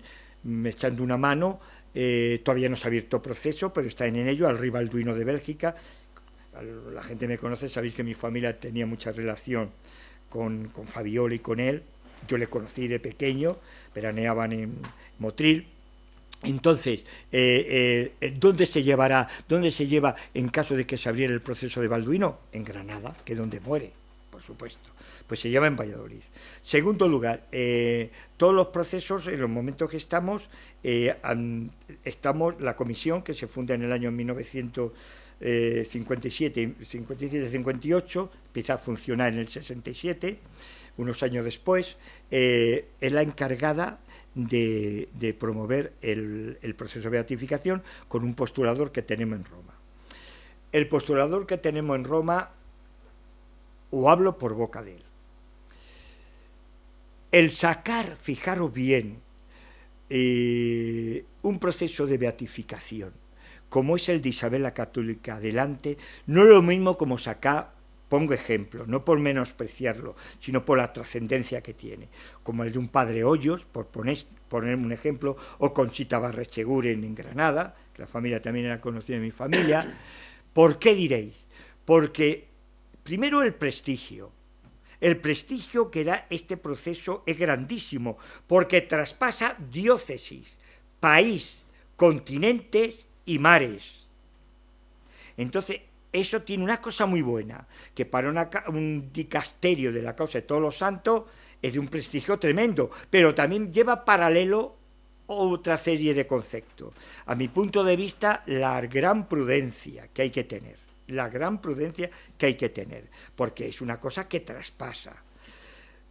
echando una mano, todavía no se ha abierto proceso, pero está en ello, al rey Balduino de Bélgica. La gente me conoce, sabéis que mi familia tenía mucha relación con Fabiola y con él. Yo le conocí de pequeño, veraneaban en Motril. Entonces, ¿dónde se lleva en caso de que se abriera el proceso de Balduino? En Granada, que es donde muere, por supuesto. Pues se lleva en Valladolid. Segundo lugar, todos los procesos, en los momentos que estamos, la comisión que se funda en el año 57-58, empieza a funcionar en el 67, unos años después, es la encargada de promover el proceso de beatificación con un postulador que tenemos en Roma. El postulador que tenemos en Roma, o hablo por boca de él, el sacar, fijaros bien, un proceso de beatificación, como es el de Isabel la Católica adelante, no es lo mismo como sacar, pongo ejemplo, no por menospreciarlo, sino por la trascendencia que tiene, como el de un padre Hoyos, por ponerme un ejemplo, o Conchita Barrecheguren en Granada, que la familia también era conocida en mi familia. ¿Por qué diréis? Porque primero el prestigio que da este proceso es grandísimo, porque traspasa diócesis, país, continentes y mares. Entonces, eso tiene una cosa muy buena, que para un dicasterio de la causa de todos los santos es de un prestigio tremendo, pero también lleva paralelo otra serie de conceptos. A mi punto de vista, la gran prudencia que hay que tener, porque es una cosa que traspasa.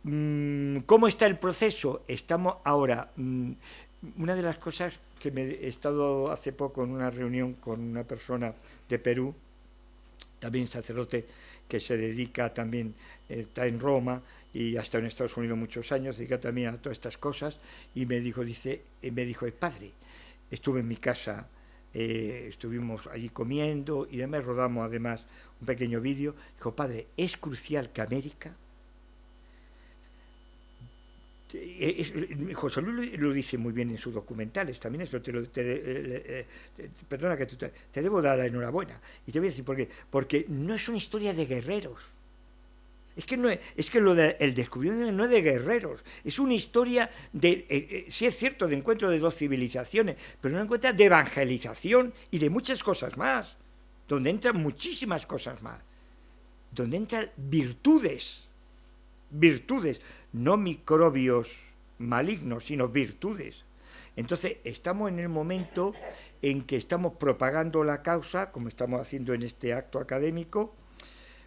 ¿Cómo está el proceso? Estamos ahora, una de las cosas que he estado hace poco en una reunión con una persona de Perú, también sacerdote que se dedica también, está en Roma y ha estado en Estados Unidos muchos años, dedica también a todas estas cosas, y me dijo, padre, estuve en mi casa, estuvimos allí comiendo y además rodamos además un pequeño vídeo. Dijo, padre, es crucial que América, José Luis lo dice muy bien en sus documentales, también eso perdona que te debo dar la enhorabuena, y te voy a decir por qué, porque no es una historia de guerreros. Es que el descubrimiento no es de guerreros, es una historia de, sí es cierto, de encuentro de dos civilizaciones, pero una encuentro de evangelización y de muchas cosas más, donde entran muchísimas cosas más, donde entran virtudes, no microbios malignos, sino virtudes. Entonces, estamos en el momento en que estamos propagando la causa, como estamos haciendo en este acto académico,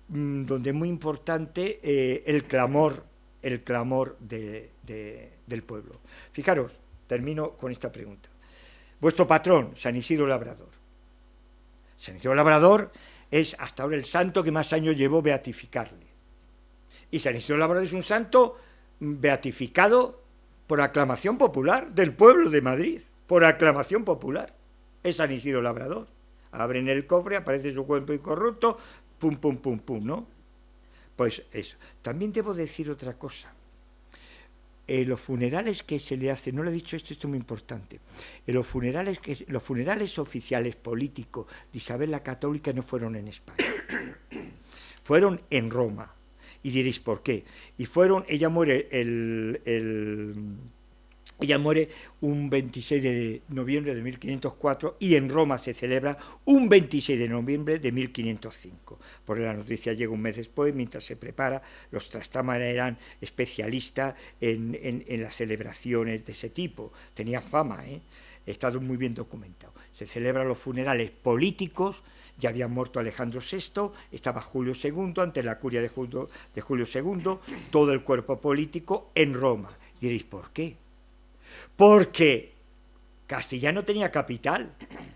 donde es muy importante el clamor del pueblo. Fijaros, termino con esta pregunta. Vuestro patrón, San Isidro Labrador. San Isidro Labrador es hasta ahora el santo que más años llevó beatificarle. Y San Isidro Labrador es un santo beatificado por aclamación popular del pueblo de Madrid, por aclamación popular. Es San Isidro Labrador. Abren el cofre, aparece su cuerpo incorrupto, pum, pum, pum, pum, ¿no? Pues eso. También debo decir otra cosa. Los funerales que se le hacen, no le he dicho esto es muy importante, los funerales oficiales políticos de Isabel la Católica no fueron en España, fueron en Roma. Y diréis, ¿por qué? Ella muere un 26 de noviembre de 1504 y en Roma se celebra un 26 de noviembre de 1505. Por la noticia llega un mes después, mientras se prepara, los Trastámara eran especialistas en las celebraciones de ese tipo. Tenía fama, He estado muy bien documentado. Se celebran los funerales políticos. Ya había muerto Alejandro VI, estaba Julio II, ante la curia de Julio II, todo el cuerpo político en Roma. Diréis, ¿por qué? Porque Castilla no tenía capital,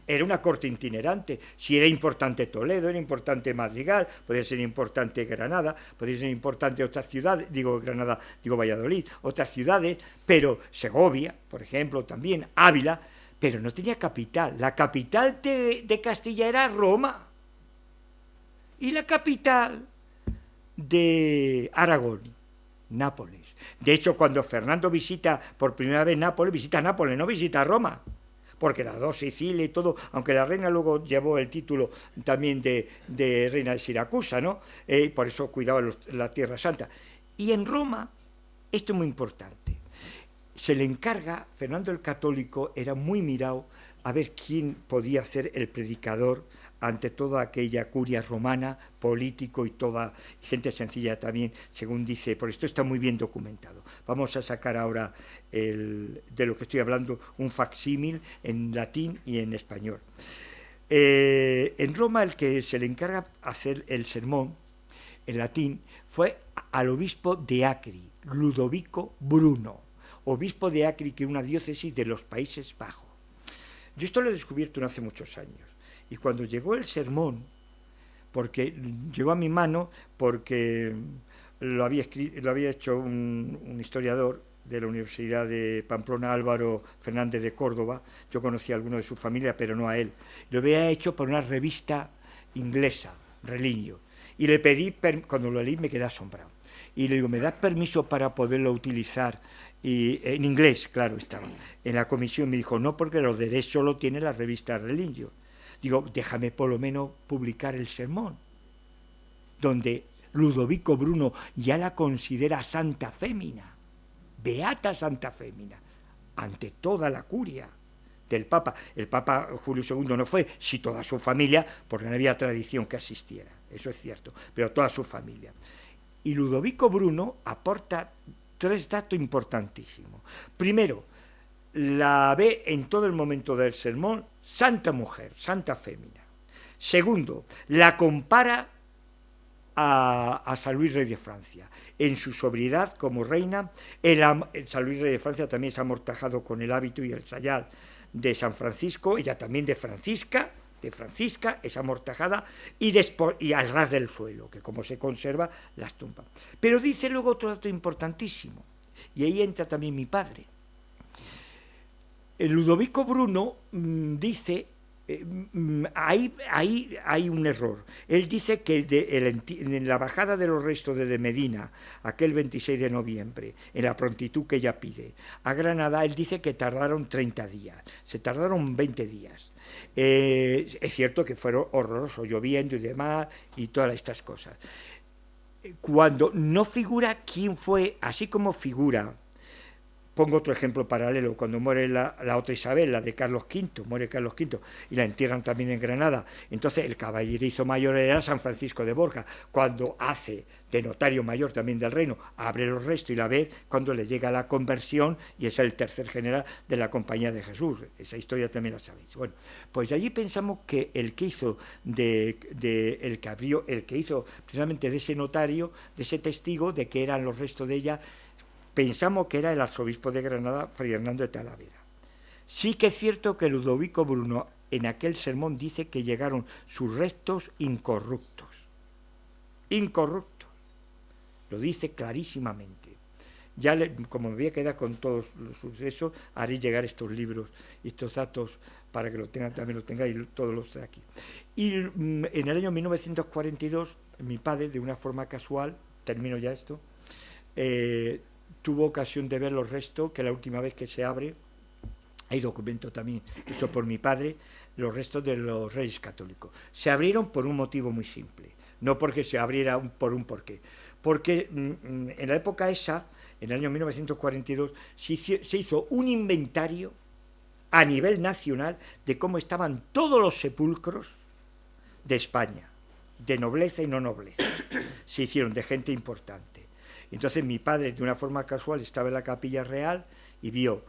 era una corte itinerante. Si era importante Toledo, era importante Madrigal, podía ser importante Granada, podía ser importante otras ciudades, Valladolid, otras ciudades, pero Segovia, por ejemplo, también, Ávila, pero no tenía capital. La capital de Castilla era Roma. Y la capital de Aragón, Nápoles. De hecho, cuando Fernando visita por primera vez Nápoles, visita Nápoles, no visita Roma. Porque las dos, Sicilia y todo, aunque la reina luego llevó el título también de reina de Siracusa, ¿no? Por eso cuidaba la Tierra Santa. Y en Roma, esto es muy importante. Se le encarga, Fernando el Católico era muy mirado a ver quién podía ser el predicador ante toda aquella curia romana, político y toda gente sencilla también, según dice, por esto está muy bien documentado. Vamos a sacar ahora, de lo que estoy hablando, un facsímil en latín y en español. En Roma el que se le encarga hacer el sermón en latín fue al obispo de Acri, Ludovico Bruno, obispo de Acri, que es una diócesis de los Países Bajos. Yo esto lo he descubierto no hace muchos años, y cuando llegó el sermón, porque llegó a mi mano, porque lo había hecho un historiador de la Universidad de Pamplona, Álvaro Fernández de Córdoba. Yo conocí a alguno de su familia, pero no a él. Lo había hecho por una revista inglesa, Religio. Y le pedí, cuando lo leí me quedé asombrado. Y le digo, ¿me das permiso para poderlo utilizar? Y en inglés, claro, estaba. En la comisión me dijo, no, porque los derechos solo tiene la revista Religio. Digo, déjame por lo menos publicar el sermón, donde Ludovico Bruno ya la considera santa fémina, beata santa fémina, ante toda la curia del Papa. El Papa Julio II no fue, sí toda su familia, porque no había tradición que asistiera, eso es cierto, pero toda su familia. Y Ludovico Bruno aporta 3 datos importantísimos. Primero, la ve en todo el momento del sermón santa mujer, santa fémina. Segundo, la compara a San Luis Rey de Francia. En su sobriedad como reina, San Luis Rey de Francia también se ha amortajado con el hábito y el sayal de San Francisco, ella también de Francisca, es amortajada y al ras del suelo, que como se conserva las tumbas. Pero dice luego otro dato importantísimo, y ahí entra también mi padre. El Ludovico Bruno dice, hay un error. Él dice que en la bajada de los restos de Medina, aquel 26 de noviembre, en la prontitud que ella pide, a Granada, él dice que tardaron 30 días, se tardaron 20 días. Es cierto que fueron horrorosos, lloviendo y demás, y todas estas cosas. Cuando no figura quién fue, así como figura, pongo otro ejemplo paralelo, cuando muere la otra Isabel, la de Carlos V, muere Carlos V, y la entierran también en Granada, entonces el caballerizo mayor era San Francisco de Borja, cuando hace de notario mayor también del reino, abre los restos y la ve cuando le llega la conversión, y es el tercer general de la Compañía de Jesús, esa historia también la sabéis. Bueno, pues allí pensamos que el que hizo el que hizo precisamente de ese notario, de ese testigo, de que eran los restos de ella, pensamos que era el arzobispo de Granada, Fray Hernando de Talavera. Sí que es cierto que Ludovico Bruno en aquel sermón dice que llegaron sus restos incorruptos. Incorruptos. Lo dice clarísimamente. Ya, como me voy a quedar con todos los sucesos, haré llegar estos libros, estos datos, para que lo tengan, también lo tengáis, todos los de aquí. Y en el año 1942, mi padre, de una forma casual, termino ya esto, tuvo ocasión de ver los restos, que la última vez que se abre, hay documento también hecho por mi padre, los restos de los Reyes Católicos. Se abrieron por un motivo muy simple, no porque se abriera por un porqué. Porque en la época esa, en el año 1942, se hizo un inventario a nivel nacional de cómo estaban todos los sepulcros de España, de nobleza y no nobleza. Se hicieron de gente importante. Entonces mi padre, de una forma casual, estaba en la Capilla Real y vio,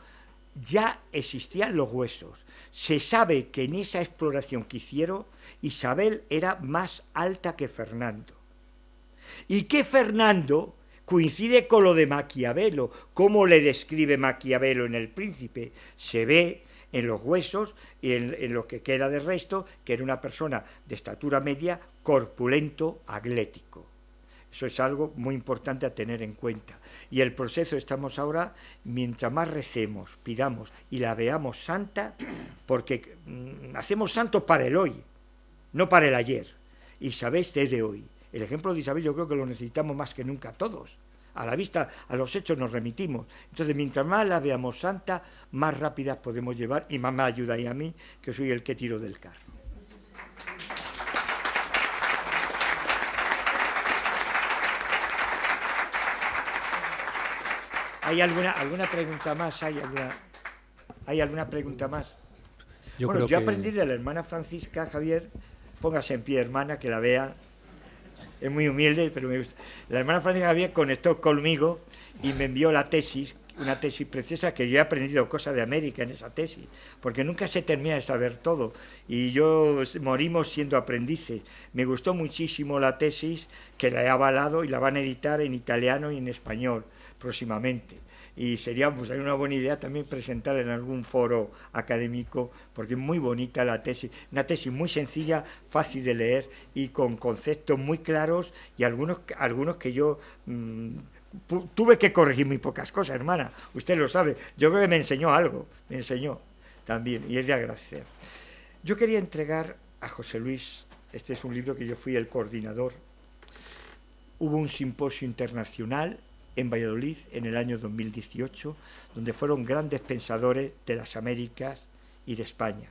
ya existían los huesos. Se sabe que en esa exploración que hicieron, Isabel era más alta que Fernando. Y que Fernando coincide con lo de Maquiavelo. ¿Cómo le describe Maquiavelo en El Príncipe? Se ve en los huesos y en lo que queda de resto, que era una persona de estatura media, corpulento, atlético. Eso es algo muy importante a tener en cuenta. Y el proceso, estamos ahora, mientras más recemos, pidamos y la veamos santa, porque hacemos santos para el hoy, no para el ayer. Y sabéis, desde hoy. El ejemplo de Isabel yo creo que lo necesitamos más que nunca todos. A la vista, a los hechos nos remitimos. Entonces, mientras más la veamos santa, más rápida podemos llevar, y más me ayudáis a mí, que soy el que tiro del carro. ¿Hay alguna pregunta más? ¿Hay alguna pregunta más? Yo aprendí de la hermana Francisca, Javier, póngase en pie, hermana, que la vean. Es muy humilde, pero me gusta. La hermana Francisca Javier conectó conmigo y me envió la tesis, una tesis preciosa, que yo he aprendido cosas de América en esa tesis, porque nunca se termina de saber todo, y morimos siendo aprendices. Me gustó muchísimo la tesis, que la he avalado y la van a editar en italiano y en español próximamente. Y sería una buena idea también presentar en algún foro académico, porque es muy bonita la tesis, una tesis muy sencilla, fácil de leer y con conceptos muy claros, y algunos que yo tuve que corregir muy pocas cosas, hermana, usted lo sabe. Yo creo que me enseñó algo, me enseñó también, y es de agradecer. Yo quería entregar a José Luis, este es un libro que yo fui el coordinador. Hubo un simposio internacional en Valladolid en el año 2018, donde fueron grandes pensadores de las Américas y de España.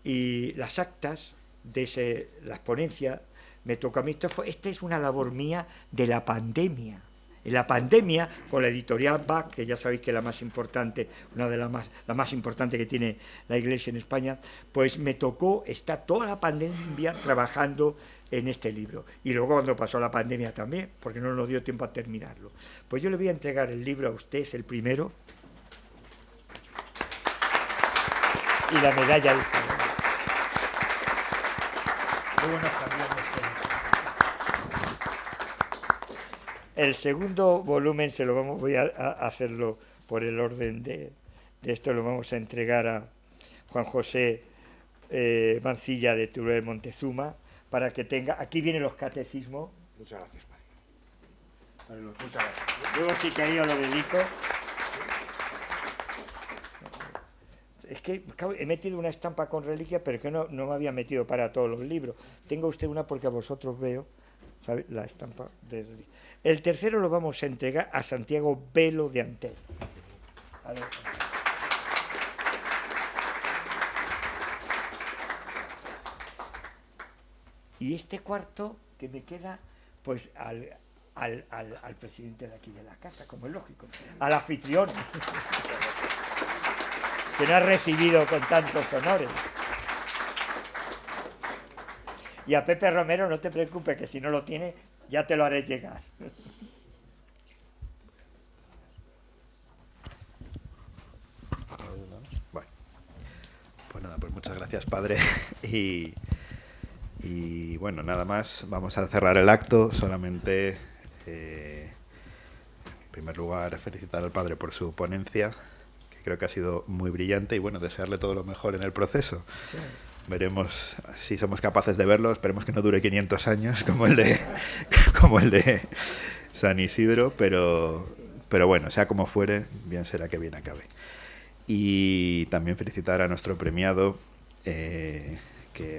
Y las actas de las ponencias me tocó a mí. Esta es una labor mía de la pandemia. En la pandemia, con la editorial BAC, que ya sabéis que es la más importante, una de la más importante que tiene la Iglesia en España, pues me tocó estar toda la pandemia trabajando en este libro. Y luego cuando pasó la pandemia también, porque no nos dio tiempo a terminarlo. Pues yo le voy a entregar el libro a usted, es el primero, y la medalla de favor. Luego nos cambiamos. El segundo volumen voy a hacerlo por el orden de esto, lo vamos a entregar a Juan José Mancilla de Teruel Montezuma, para que tenga, aquí vienen los catecismos. Muchas gracias, padre. Muchas gracias. Luego sí que ahí os lo dedico. Es que he metido una estampa con reliquia, pero que no me había metido para todos los libros. Tenga usted una porque a vosotros veo, ¿sabe? La estampa de reliquia. El tercero lo vamos a entregar a Santiago Velo de Antel. A ver. Y este cuarto que me queda, pues al presidente de aquí de la casa, como es lógico, al anfitrión, que no ha recibido con tantos honores. Y a Pepe Romero, no te preocupes, que si no lo tiene, ya te lo haré llegar. Bueno, pues nada, pues muchas gracias, padre. Y bueno, nada más, vamos a cerrar el acto. Solamente, en primer lugar, felicitar al padre por su ponencia, que creo que ha sido muy brillante, y bueno, desearle todo lo mejor en el proceso. Sí. Veremos si somos capaces de verlo. Esperemos que no dure 500 años como el de San Isidro, pero bueno, sea como fuere, bien será que bien acabe. Y también felicitar a nuestro premiado, que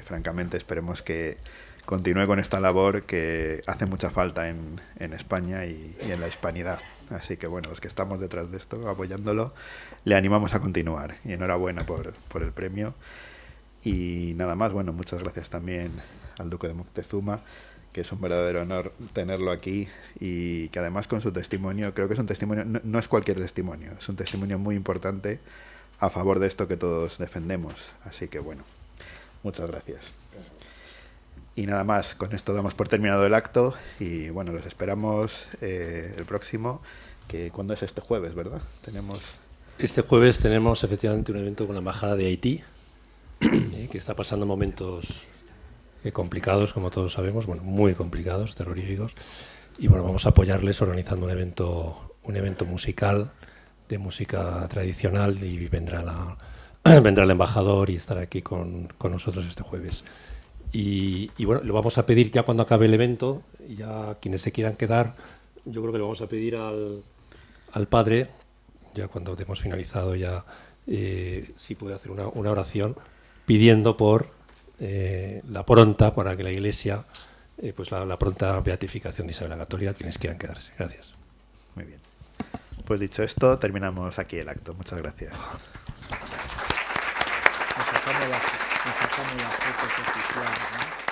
francamente esperemos que continúe con esta labor que hace mucha falta en España y en la hispanidad. Así que bueno, los que estamos detrás de esto, apoyándolo, le animamos a continuar. Y enhorabuena por el premio. Y nada más, bueno, muchas gracias también al Duque de Moctezuma, que es un verdadero honor tenerlo aquí, y que además con su testimonio, creo que es un testimonio, no es cualquier testimonio, es un testimonio muy importante a favor de esto que todos defendemos. Así que bueno, muchas gracias. Y nada más, con esto damos por terminado el acto, y bueno, los esperamos el próximo, que ¿cuándo es? Este jueves, ¿verdad? Este jueves tenemos efectivamente un evento con la Embajada de Haití, que está pasando momentos complicados, como todos sabemos, bueno, muy complicados, terroríficos, y bueno, vamos a apoyarles organizando un evento musical, de música tradicional, y vendrá el embajador y estará aquí con nosotros este jueves. Y bueno, lo vamos a pedir ya cuando acabe el evento, y ya quienes se quieran quedar, yo creo que le vamos a pedir al padre, ya cuando hemos finalizado ya, si puede hacer una oración, pidiendo por la pronta, para que la Iglesia, pues la pronta beatificación de Isabel la Católica, quienes quieran quedarse. Gracias. Muy bien. Pues dicho esto, terminamos aquí el acto. Muchas gracias. Nos sacamos la foto oficial, ¿no?